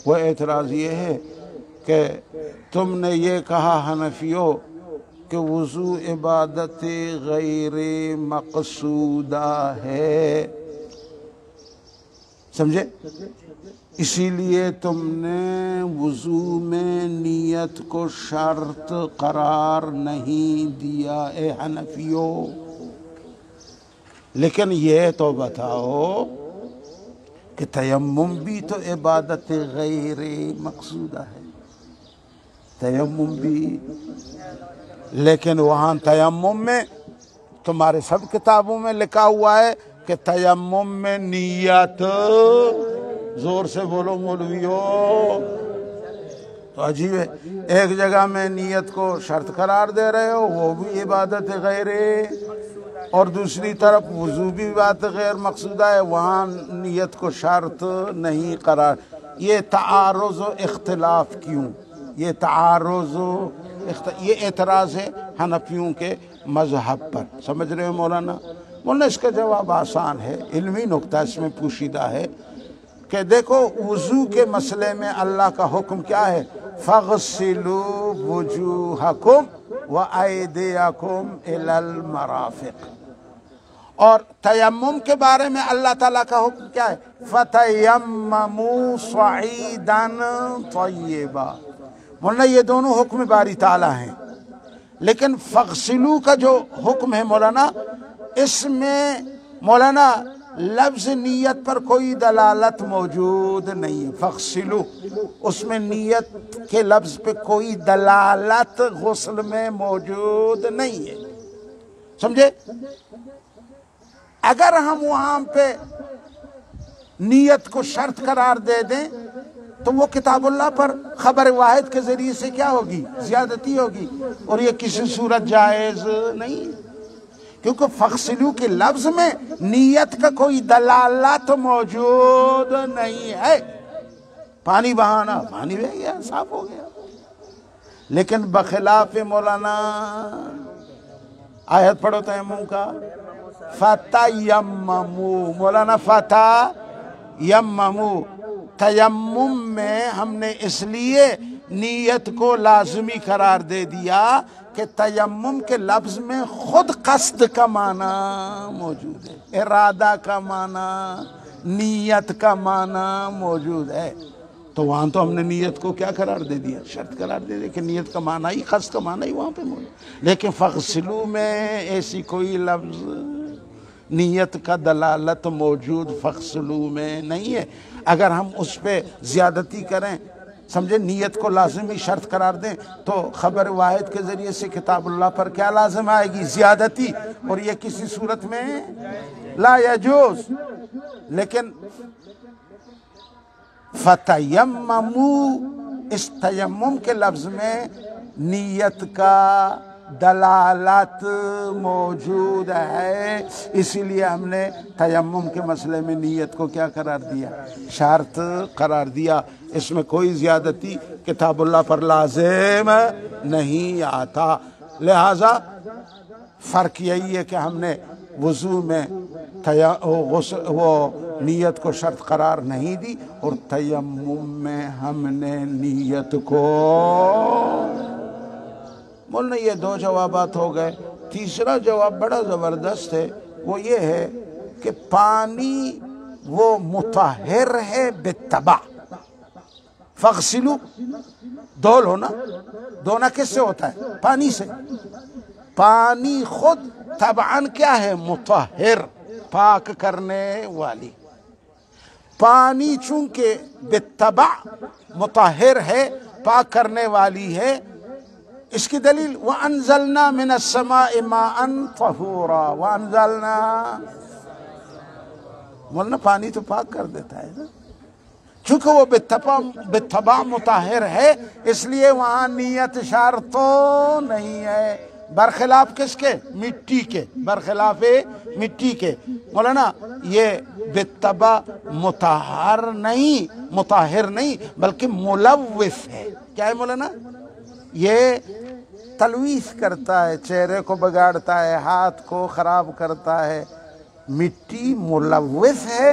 وہ اعتراض یہ ہے کہ تم نے یہ کہا حنفیوں کہ وضو عبادت غیر مقصودہ ہے، سمجھے؟ اسی لیے تم نے وضو میں نیت کو شرط قرار نہیں دیا اے حنفیوں۔ لیکن یہ تو بتاؤ کہ تیمم بھی تو عبادت غیر مقصودہ ہے، تیمم بھی، لیکن وہاں تیمم میں تمہارے سب کتابوں میں لکھا ہوا ہے کہ تیمم میں نیت، زور سے بولو مولویو، تو عجیب ہے، ایک جگہ میں نیت کو شرط قرار دے رہے ہو، وہ بھی عبادت غیر، اور دوسری طرف وضو بھی عبادت غیر مقصودہ ہے، وہاں نیت کو شرط نہیں قرار۔ یہ تعارض و اختلاف کیوں؟ یہ تعارض و یہ اعتراض ہے حنفیوں کے مذہب پر، سمجھ رہے ہو مولانا؟ مولانا اس کا جواب آسان ہے، علمی نکتہ اس میں پوشیدہ ہے کہ دیکھو وضو کے مسئلے میں اللہ کا حکم کیا ہے؟ فَاغْسِلُوا وُجُوهَكُمْ وَأَيْدِيَكُمْ إِلَى الْمَرَافِقِ، اور تیمم کے بارے میں اللہ تعالیٰ کا حکم کیا ہے؟ فَتَيَمَّمُوا صَعِيدًا طَيِّبًا۔ مولانا یہ دونوں حکم باری تعالیٰ ہیں، لیکن فَاغْسِلُوا کا جو حکم ہے مولانا، اس میں مولانا لفظ نیت پر کوئی دلالت موجود نہیں ہے، فَاغْسِلُوا، اس میں نیت کے لفظ پہ کوئی دلالت غسل میں موجود نہیں ہے، سمجھے؟ اگر ہم وہاں پہ نیت کو شرط قرار دے دیں تو وہ کتاب اللہ پر خبر واحد کے ذریعے سے کیا ہوگی؟ زیادتی ہوگی، اور یہ کسی صورت جائز نہیں، کیونکہ فَاغْسِلُوا کے لفظ میں نیت کا کوئی دلالت موجود نہیں ہے۔ پانی بہانا، پانی بہ گیا، صاف ہو گیا، لیکن بخلاف مولانا آیت پڑھو تیمم کا، فَتَيَمَّمُوا، مولانا فَتَيَمَّمُوا، تیمم میں ہم نے اس لیے نیت کو لازمی قرار دے دیا کہ تیمم کے لفظ میں خود قصد کا معنی موجود ہے، ارادہ کا معنی، نیت کا معنی موجود ہے، تو وہاں تو ہم نے نیت کو کیا قرار دے دیا؟ شرط قرار دے دیا کہ نیت کا معنی ہی، قصد کا معنی ہی وہاں پہ موجود، لیکن فَاغْسِلُوا میں ایسی کوئی لفظ نیت کا دلالت موجود فَاغْسِلُوا میں نہیں ہے۔ اگر ہم اس پہ زیادتی کریں، سمجھے، نیت کو لازمی شرط قرار دیں، تو خبر واحد کے ذریعے سے کتاب اللہ پر کیا لازم آئے گی؟ زیادتی، اور یہ کسی صورت میں لا یجوز۔ لیکن فَتَيَمَّمُوا، اس تیمم کے لفظ میں نیت کا دلالت موجود ہے، اسی لیے ہم نے تیمم کے مسئلے میں نیت کو کیا قرار دیا؟ شرط قرار دیا، اس میں کوئی زیادتی کتاب اللہ پر لازم نہیں آتا۔ لہذا فرق یہی ہے کہ ہم نے وضو میں وہ نیت کو شرط قرار نہیں دی، اور تیمم میں ہم نے نیت کو۔ مولانا یہ دو جوابات ہو گئے، تیسرا جواب بڑا زبردست ہے، وہ یہ ہے کہ پانی وہ مطہر ہے بالطبع. فاغسلوا، دھو لو نا، دھونا کس سے ہوتا ہے؟ پانی سے. پانی خود طبعاً کیا ہے؟ مطہر، پاک کرنے والی. پانی چونکہ بالطبع مطہر ہے، پاک کرنے والی ہے. اس کی دلیل وَأَنزَلْنَا مِنَ السَّمَاءِ مَاءً طَهُورًا. وَأَنزَلْنَا، مولانا پانی تو پاک کر دیتا ہے نا. چونکہ وہ بالطبع مطہر ہے اس لیے وہاں نیت شرط تو نہیں ہے، برخلاف کس کے؟ مٹی کے. برخلاف مٹی کے. مولانا یہ بالطبع مطہر نہیں بلکہ ملوث ہے. کیا ہے مولانا؟ یہ تلویث کرتا ہے، چہرے کو بگاڑتا ہے، ہاتھ کو خراب کرتا ہے. مٹی ملوث ہے،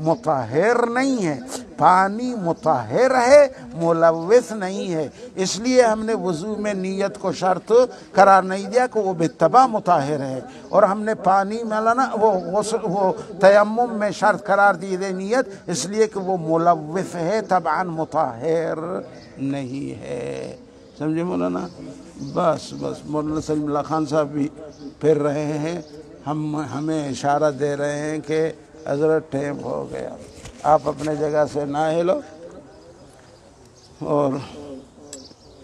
مطہر نہیں ہے. پانی مطہر ہے، ملوث نہیں ہے. اس لیے ہم نے وضو میں نیت کو شرط قرار نہیں دیا کہ وہ بالطبع مطہر ہے، اور ہم نے پانی مولانا وہ تیمم میں شرط قرار دی دے نیت، اس لیے کہ وہ ملوث ہے، طبعاً مطہر نہیں ہے. سمجھے مولانا؟ بس مولانا سلیم اللہ خان صاحب بھی پھر رہے ہیں، ہمیں اشارہ دے رہے ہیں کہ حضرت ٹائم ہو گیا، آپ اپنے جگہ سے نہ ہلو. اور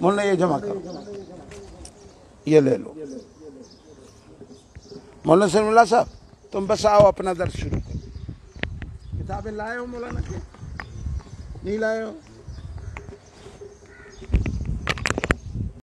مولانا یہ جمع کرو، یہ لے لو. مولانا سلیم اللہ صاحب تم بس آؤ اپنا درس شروع کرو. کتابیں لائے ہو مولانا کے؟ نہیں لائے ہو؟